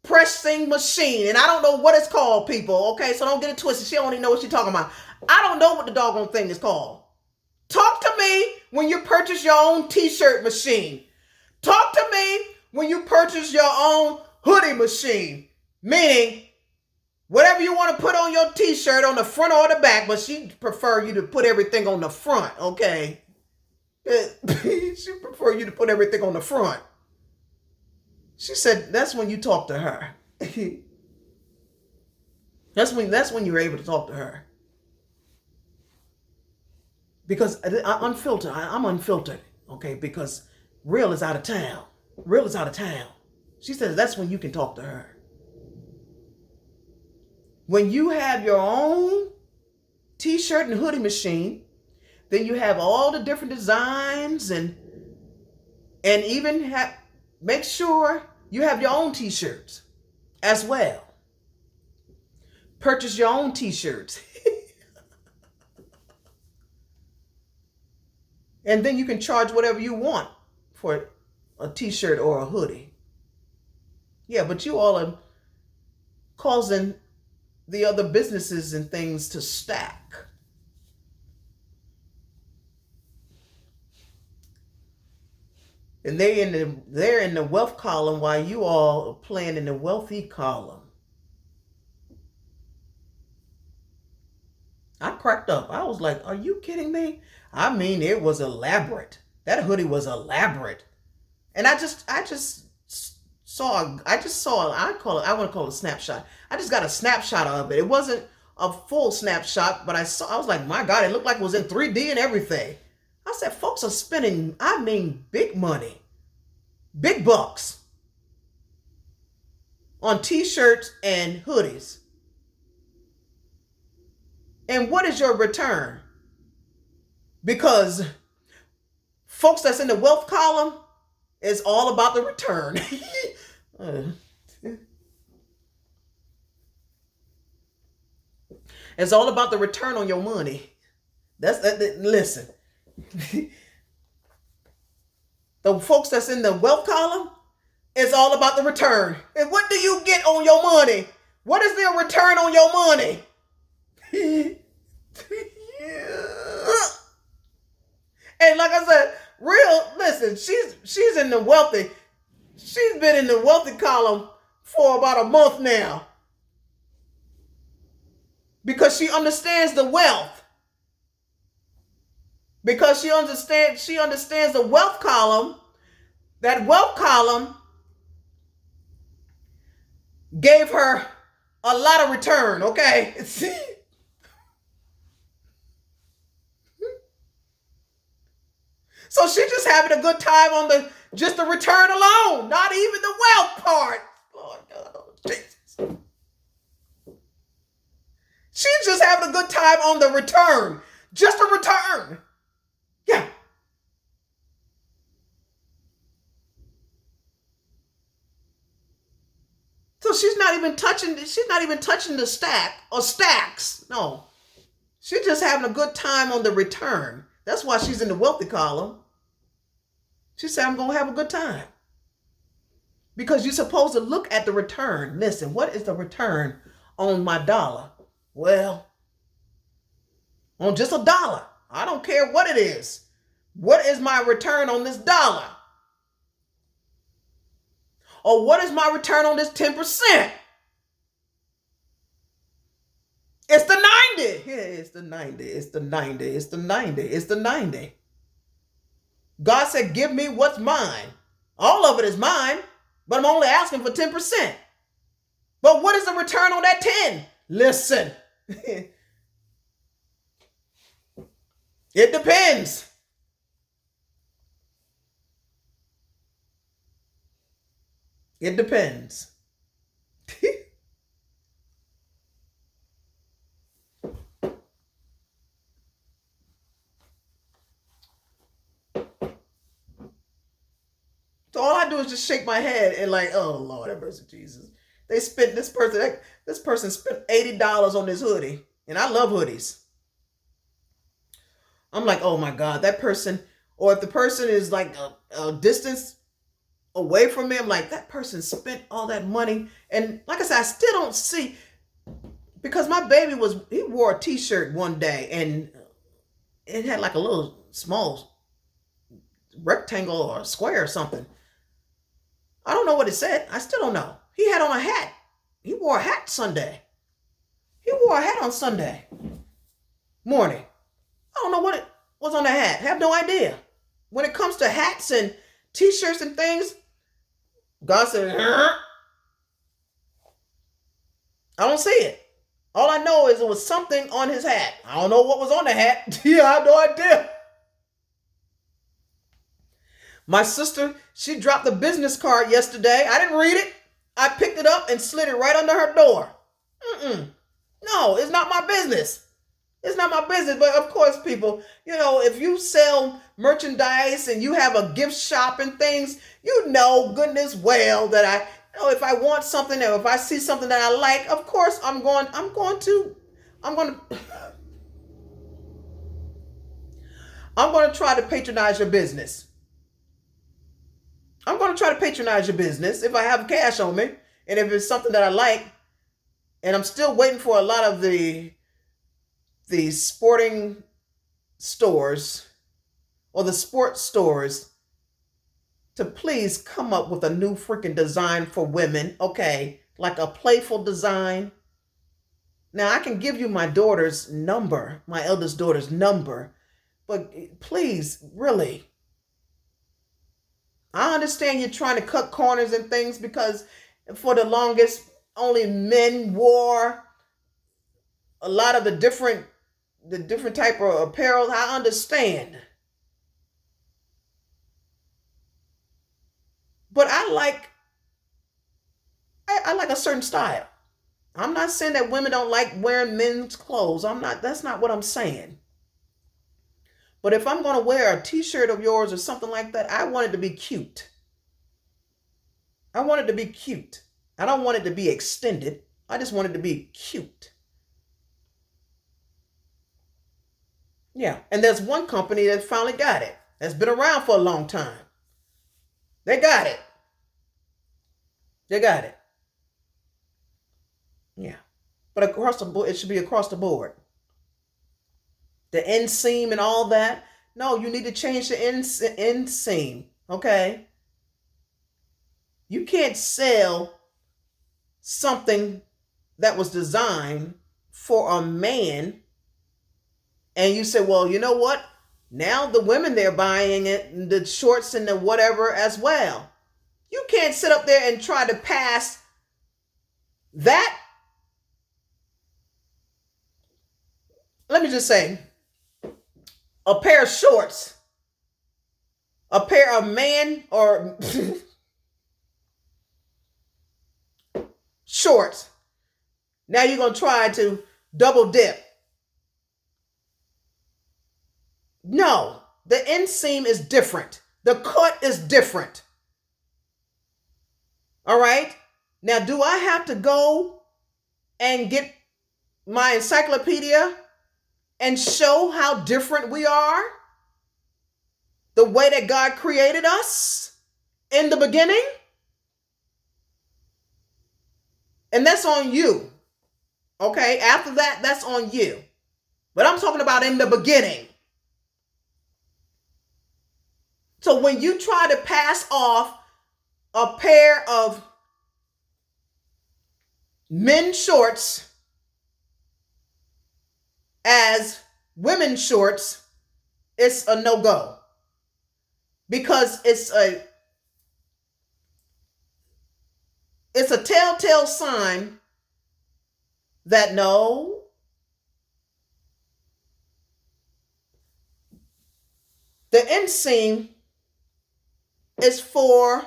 pressing machine. And I don't know what it's called, people, okay? So don't get it twisted. She don't even know what she's talking about. I don't know what the doggone thing is called. Talk to me when you purchase your own t-shirt machine. Talk to me when you purchase your own hoodie machine. Meaning, whatever you want to put on your t-shirt on the front or the back, but she prefer you to put everything on the front, okay? She prefer you to put everything on the front. She said that's when you talk to her. That's when you're able to talk to her. Because I'm unfiltered, okay? Because Real is out of town. Real is out of town. She says that's when you can talk to her. When you have your own t-shirt and hoodie machine, then you have all the different designs and even make sure you have your own t-shirts as well. Purchase your own t-shirts. And then you can charge whatever you want for a t-shirt or a hoodie. Yeah, but you all are causing the other businesses and things to stack. And they're in the wealth column while you all are playing in the wealthy column. I cracked up. I was like, are you kidding me? I mean, it was elaborate. That hoodie was elaborate. And I want to call it a snapshot. I just got a snapshot of it. It wasn't a full snapshot, but I was like, my God, it looked like it was in 3D and everything. I said, folks are spending, big money, big bucks on t-shirts and hoodies. And what is your return? Because folks that's in the wealth column, it's all about the return. It's all about the return on your money. Listen. The folks that's in the wealth column, it's all about the return. And what do you get on your money? What is their return on your money? And like I said, listen, she's in the wealthy. She's been in the wealthy column for about a month now. Because she understands the wealth. Because she understands the wealth column. That wealth column gave her a lot of return, okay? So she's just having a good time on just the return alone, not even the wealth part. Lord God, oh Jesus. She's just having a good time on the return. Just a return. Yeah. So she's not even touching the stack or stacks. No. She's just having a good time on the return. That's why she's in the wealthy column. She said, I'm going to have a good time. Because you're supposed to look at the return. Listen, what is the return on my dollar? Well, on just $1. I don't care what it is. What is my return on this dollar? Or what is my return on this 10%? It's the 90. Yeah, it's the 90. It's the 90. It's the 90. It's the 90. God said, give me what's mine. All of it is mine, but I'm only asking for 10%. But what is the return on that 10? Listen. It depends. It depends. So all I do is just shake my head and like, oh Lord, have mercy, Jesus. They spent this person spent $80 on this hoodie, and I love hoodies. I'm like, oh my God, that person, or if the person is like a distance away from me, I'm like, that person spent all that money. And like I said, I still don't see, because my baby he wore a t-shirt one day and it had like a little small rectangle or square or something. I don't know what it said. I still don't know. He had on a hat. He wore a hat Sunday. He wore a hat on Sunday morning. I don't know what it was on the hat. I have no idea. When it comes to hats and t-shirts and things, God said, I don't see it. All I know is it was something on his hat. I don't know what was on the hat. Yeah, I have no idea. My sister, she dropped the business card yesterday. I didn't read it. I picked it up and slid it right under her door. No, it's not my business. It's not my business. But of course, people, if you sell merchandise and you have a gift shop and things, goodness well that if I want something or if I see something that I like, of course I'm going to try to patronize your business. I'm going to try to patronize your business if I have cash on me and if it's something that I like. And I'm still waiting for a lot of the sporting stores or the sports stores to please come up with a new freaking design for women. Okay, like a playful design. Now I can give you my daughter's number, my eldest daughter's number, but please, really, I understand you're trying to cut corners and things because for the longest, only men wore a lot of the different type of apparel. I understand. But I like a certain style. I'm not saying that women don't like wearing men's clothes. That's not what I'm saying. But if I'm going to wear a t-shirt of yours or something like that, I want it to be cute. I want it to be cute. I don't want it to be extended. I just want it to be cute. Yeah. And there's one company that finally got it. That's been around for a long time. They got it. They got it. Yeah. But across the board, it should be across the board. The inseam and all that. No, you need to change the inseam. Okay. You can't sell something that was designed for a man and you say, well, you know what? Now the women, they're buying it, the shorts and the whatever as well. You can't sit up there and try to pass that. Let me just say, a pair of shorts, a pair of man or shorts. Now you're going to try to double dip. No, the inseam is different. The cut is different. All right. Now, do I have to go and get my encyclopedia and show how different we are? The way that God created us in the beginning? And that's on you. Okay. After that, that's on you. But I'm talking about in the beginning. So when you try to pass off a pair of men's shorts as women's shorts, it's a no-go. Because it's a telltale sign that no, the inseam is for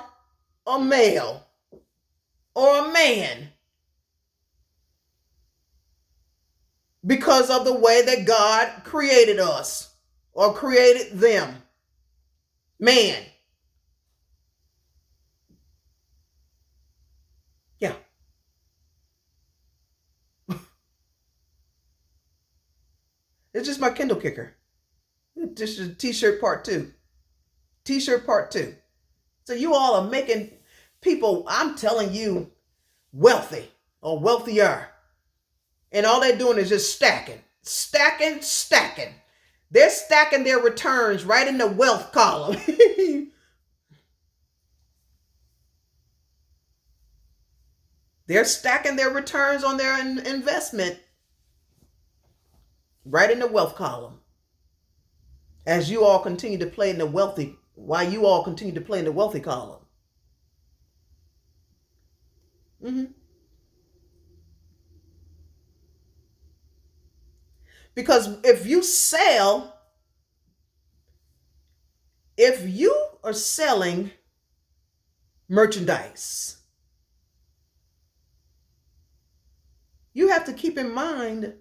a male or a man because of the way that God created us or created them. Man. Yeah. It's just my Kindle kicker. This is t-shirt part 2. T-shirt part 2. So you all are making people, I'm telling you, wealthy or wealthier. And all they're doing is just stacking. They're stacking their returns right in the wealth column. They're stacking their returns on their investment right in the wealth column. As you all continue to play in the wealthy, while you all continue to play in the wealthy column. Because if you are selling merchandise, you have to keep in mind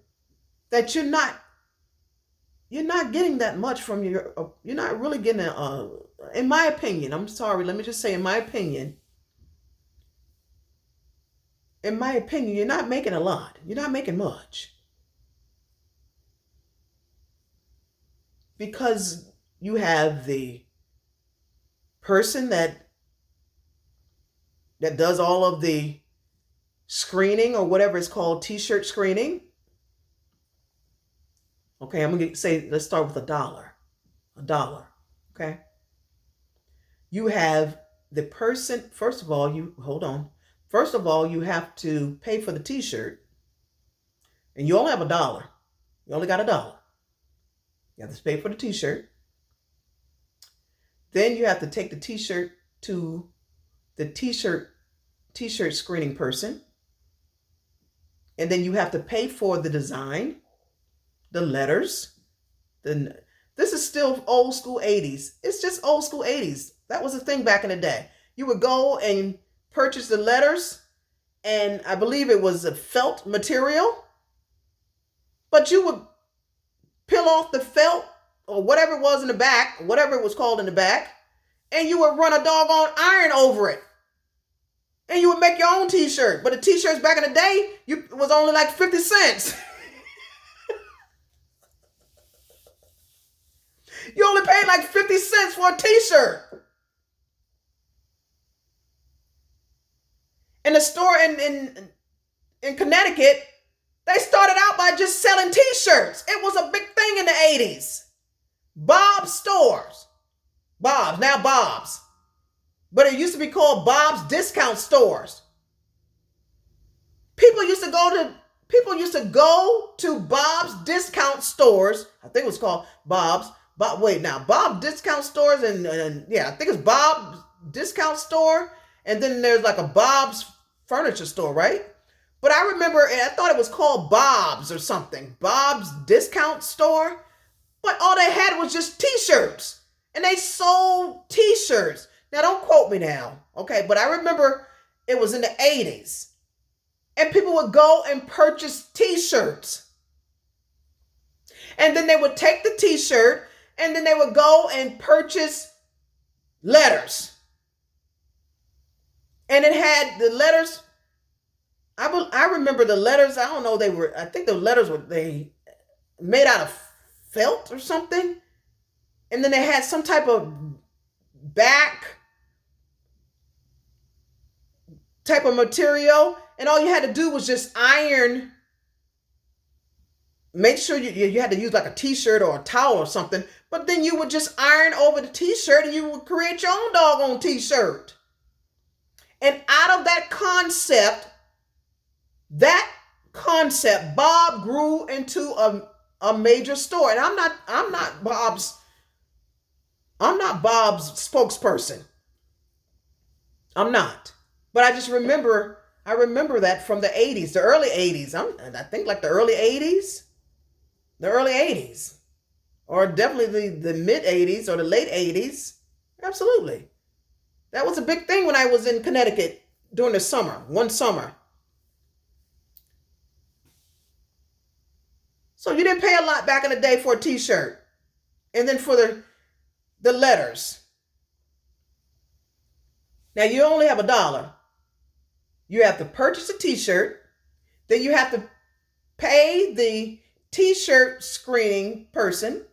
that you're not getting that much from you're not really getting in my opinion, I'm sorry, let me just say in my opinion, you're not making a lot. You're not making much. Because you have the person that does all of the screening or whatever it's called, t-shirt screening. Okay, I'm going to say, let's start with $1. $1. Okay. You have the person, first of all, you have to pay for the t-shirt. And you only have $1. You only got $1. You have to pay for the t-shirt. Then you have to take the t-shirt to the t-shirt screening person. And then you have to pay for the design, the letters. This is still old school 80s. It's just old school 80s. That was a thing back in the day. You would go and purchase the letters, and I believe it was a felt material. But you would peel off the felt or whatever it was in the back, whatever it was called in the back, and you would run a doggone iron over it. And you would make your own t-shirt. But the t-shirts back in the day, it was only like 50 cents. You only paid like 50 cents for a t-shirt. In the store in Connecticut, they started out by just selling t-shirts. It was a big thing in the 80s. Bob's stores. Now Bob's. But it used to be called Bob's discount stores. People used to go to Bob's discount stores. I think it was called Bob's. Bob discount stores and yeah, I think it's Bob's discount store. And then there's like a Bob's furniture store, right? But I remember, I thought it was called Bob's or something. Bob's discount store. But all they had was just t-shirts. And they sold t-shirts. Now, don't quote me now, okay? But I remember it was in the 80s. And people would go and purchase t-shirts. And then they would take the t-shirt and then they would go and purchase letters. And it had the letters. I remember the letters. I don't know. I think the letters were made out of felt or something. And then they had some type of back type of material. And all you had to do was just iron make sure you had to use like a t-shirt or a towel or something, but then you would just iron over the t-shirt and you would create your own doggone t-shirt. And out of that concept, Bob grew into a major store. And I'm not Bob's spokesperson. I'm not. But I remember that from the 80s, the early 80s. I think like the early 80s. The early 80s. Or definitely the mid 80s or the late 80s. Absolutely. That was a big thing when I was in Connecticut during the summer, one summer. So you didn't pay a lot back in the day for a t-shirt. And then for the letters. Now you only have $1. You have to purchase a t-shirt. Then you have to pay the t-shirt screening person.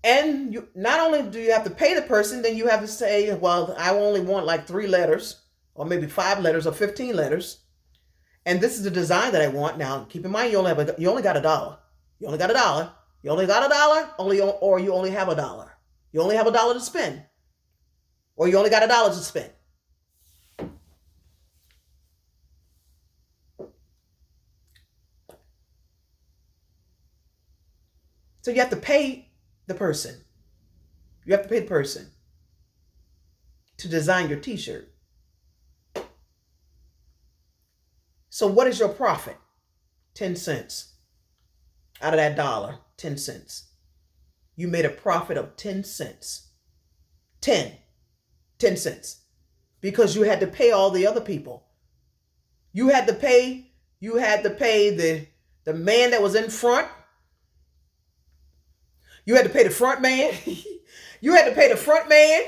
And not only do you have to pay the person, then you have to say, well, I only want like 3 letters, or maybe 5 letters, or 15 letters. And this is the design that I want. Now, keep in mind, you only got $1. You only got $1. You only got $1, or you only have $1. You only have $1 to spend, or you only got $1 to spend. So you have to pay the person. You have to pay the person to design your t-shirt. So what is your profit? 10 cents. Out of that $1, 10 cents. You made a profit of 10 cents. 10 cents. Because you had to pay all the other people. You had to pay the man that was in front. You had to pay the front man. You had to pay the front man.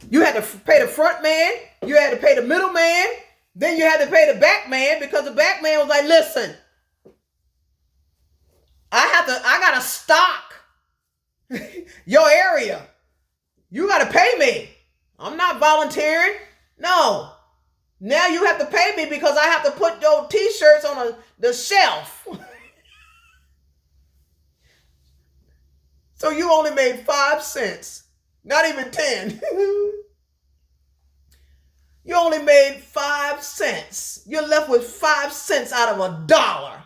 You had to pay the front man. You had to pay the middle man. Then you had to pay the back man, because the back man was like, listen, I gotta stock your area. You gotta pay me. I'm not volunteering. No. Now you have to pay me because I have to put those t-shirts on the shelf. So you only made 5 cents, not even 10. You only made 5 cents. You're left with 5 cents out of $1.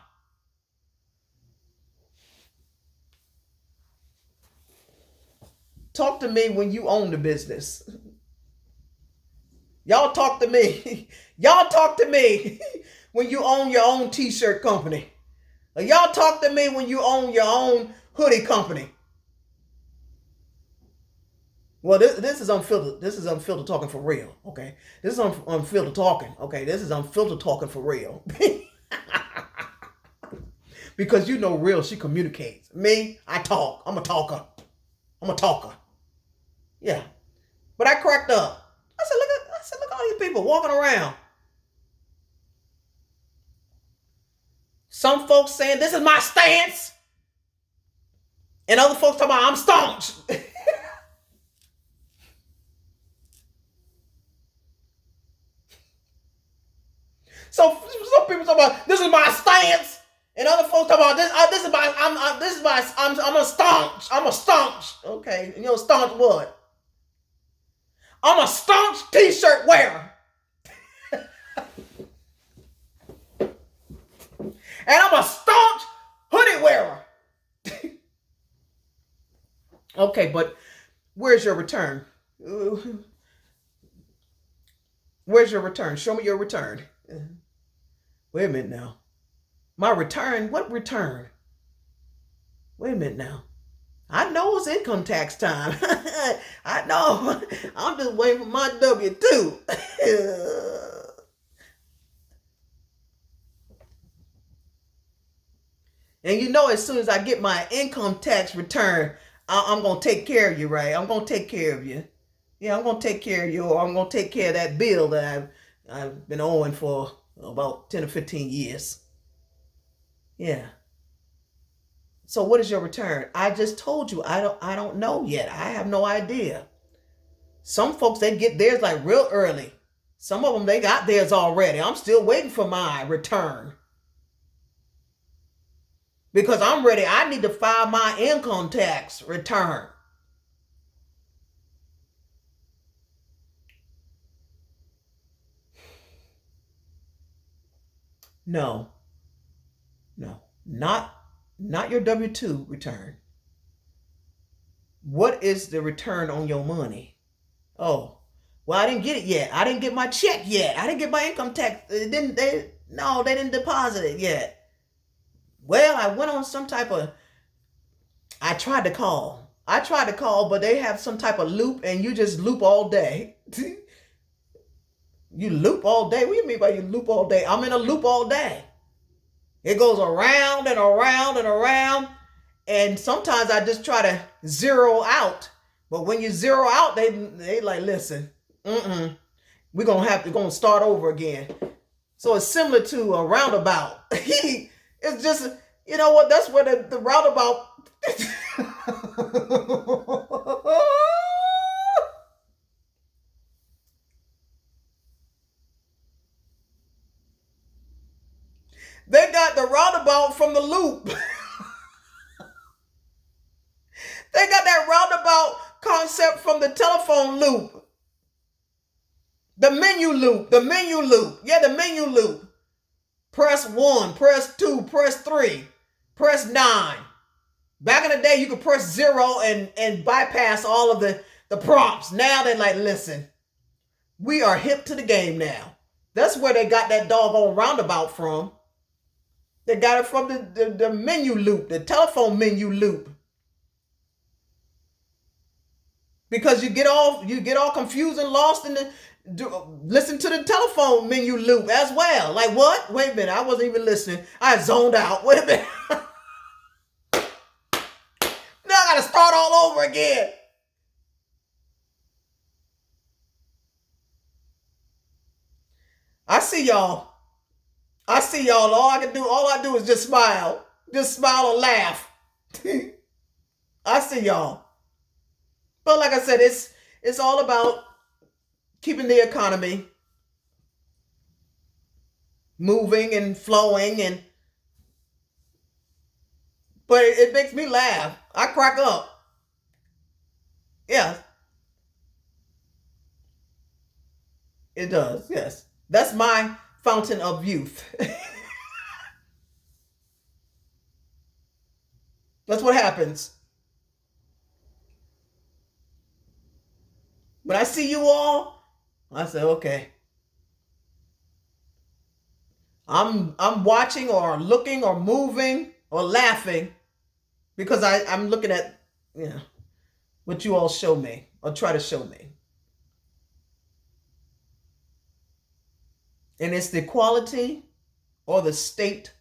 Talk to me when you own the business. Y'all talk to me. Y'all talk to me when you own your own t-shirt company. Y'all talk to me when you own your own hoodie company. Well, this is unfiltered. This is unfiltered talking for real. Okay, this is unfiltered talking. Okay, this is unfiltered talking for real. Because you know, real, she communicates. Me, I talk. I'm a talker. Yeah, but I cracked up. I said, look at all these people walking around. Some folks saying this is my stance, and other folks talking about I'm staunch. So some people talk about this is my stance, and other folks talk about this. I'm a staunch. Okay, you know, staunch what? I'm a staunch t-shirt wearer, and I'm a staunch hoodie wearer. Okay, but where's your return? Where's your return? Show me your return. Wait a minute now. My return? What return? Wait a minute now. I know it's income tax time. I know. I'm just waiting for my W-2. And you know, as soon as I get my income tax return, I'm going to take care of you, right? I'm going to take care of you. Yeah, I'm going to take care of you, or I'm going to take care of that bill that I've been owing for about 10 or 15 years. Yeah. So what is your return? I just told you, I don't know yet. I have no idea. Some folks, they get theirs like real early. Some of them, they got theirs already. I'm still waiting for my return. Because I'm ready. I need to file my income tax return. No, not your W-2 return. What is the return on your money? Oh, well, I didn't get it yet. I didn't get my check yet. I didn't get my income tax. They didn't deposit it yet. Well, I went on some type of, I tried to call, but they have some type of loop, and you just loop all day. You loop all day? What do you mean by you loop all day? I'm in a loop all day. It goes around and around and around. And sometimes I just try to zero out. But when you zero out, they like, listen, we're gonna start over again. So it's similar to a roundabout. It's just, you know what, that's where the roundabout they got the roundabout from the loop. They got that roundabout concept from the telephone loop. The menu loop. Yeah, the menu loop. Press 1, press 2, press 3, press 9. Back in the day, you could press 0 and bypass all of the prompts. Now they're like, listen, we are hip to the game now. That's where they got that doggone roundabout from. They got it from the menu loop, the telephone menu loop. Because you get all confused and lost in listen to the telephone menu loop as well. Like, what? Wait a minute, I wasn't even listening. I zoned out. Wait a minute. Now I gotta start all over again. I see y'all. All I do is just smile. Just smile and laugh. I see y'all. But like I said, it's all about keeping the economy moving and flowing, but it makes me laugh. I crack up. Yeah, it does. Yes. That's my fountain of youth. That's what happens. When I see you all, I say, okay. I'm watching or looking or moving or laughing because I'm looking at, what you all show me or try to show me. And it's the quality or the state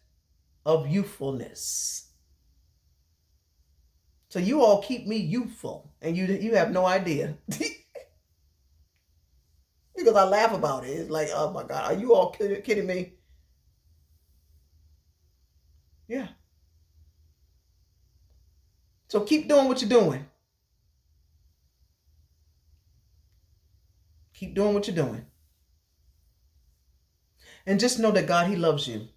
of youthfulness. So you all keep me youthful, and you have no idea. Because I laugh about it. It's like, oh my God, are you all kidding me? Yeah. So keep doing what you're doing. Keep doing what you're doing. And just know that God, He loves you.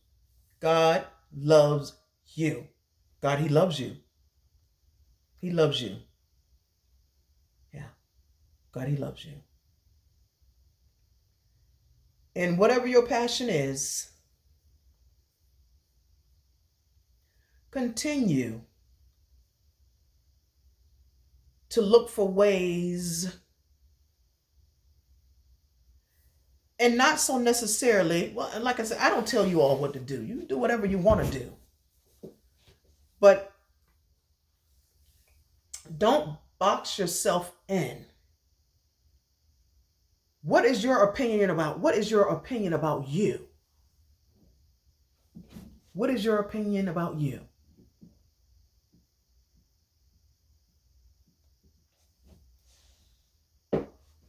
God loves you. God, He loves you. He loves you. Yeah. God, He loves you. And whatever your passion is, continue to look for ways, and not so necessarily, well, like I said, I don't tell you all what to do. You do whatever you want to do. But don't box yourself in. What is your opinion about you? What is your opinion about you?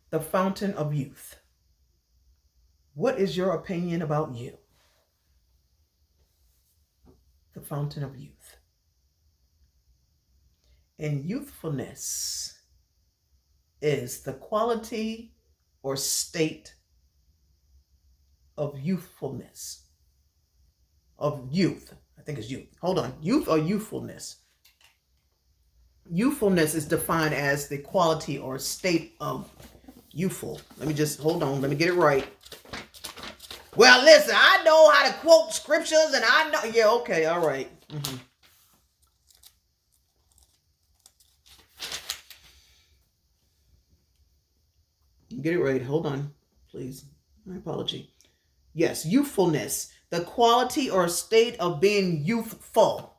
The fountain of youth. What is your opinion about you? The fountain of youth. And youthfulness is the quality or state of youthfulness. Of youth. I think it's youth. Hold on. Youth or youthfulness? Youthfulness is defined as the quality or state of youthful. Let me just, hold on. Let me get it right. Well, listen, I know how to quote scriptures and I know. Yeah, okay. All right. Get it right. Hold on, please. My apology. Yes, youthfulness. The quality or state of being youthful.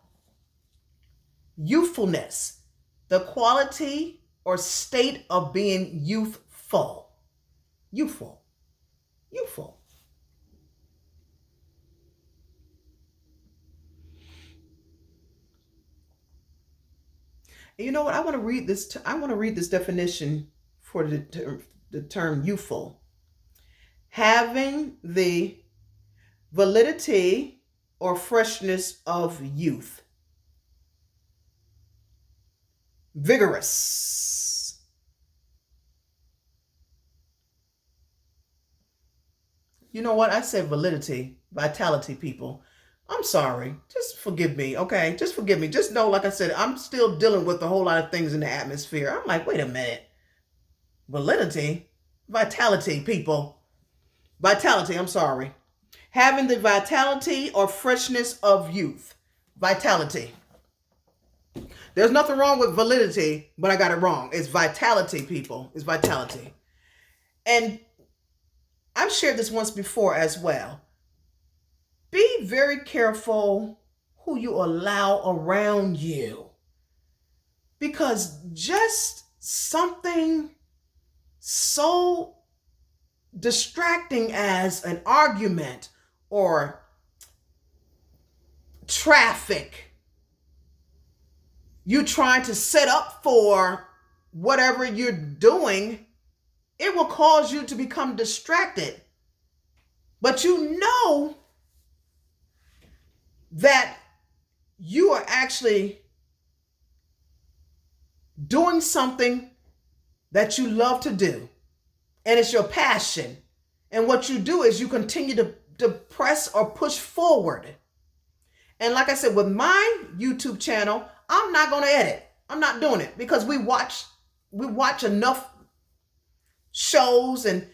Youthfulness. The quality or state of being youthful. Youthful. Youthful. And you know what? I want to read this. I want to read this definition for the term youthful. Having the validity or freshness of youth. Vigorous. You know what? I said validity, vitality, people. I'm sorry. Just forgive me, okay? Just forgive me. Just know, like I said, I'm still dealing with a whole lot of things in the atmosphere. I'm like, wait a minute. Validity? Vitality, people. Vitality, I'm sorry. Having the vitality or freshness of youth. Vitality. There's nothing wrong with validity, but I got it wrong. It's vitality, people. It's vitality. And I've shared this once before as well. Be very careful who you allow around you. Because just something so distracting as an argument or traffic, you trying to set up for whatever you're doing, it will cause you to become distracted. But you know that you are actually doing something that you love to do. And it's your passion. And what you do is you continue to press or push forward. And like I said, with my YouTube channel, I'm not going to edit. I'm not doing it because we watch enough shows and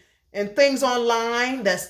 things online that's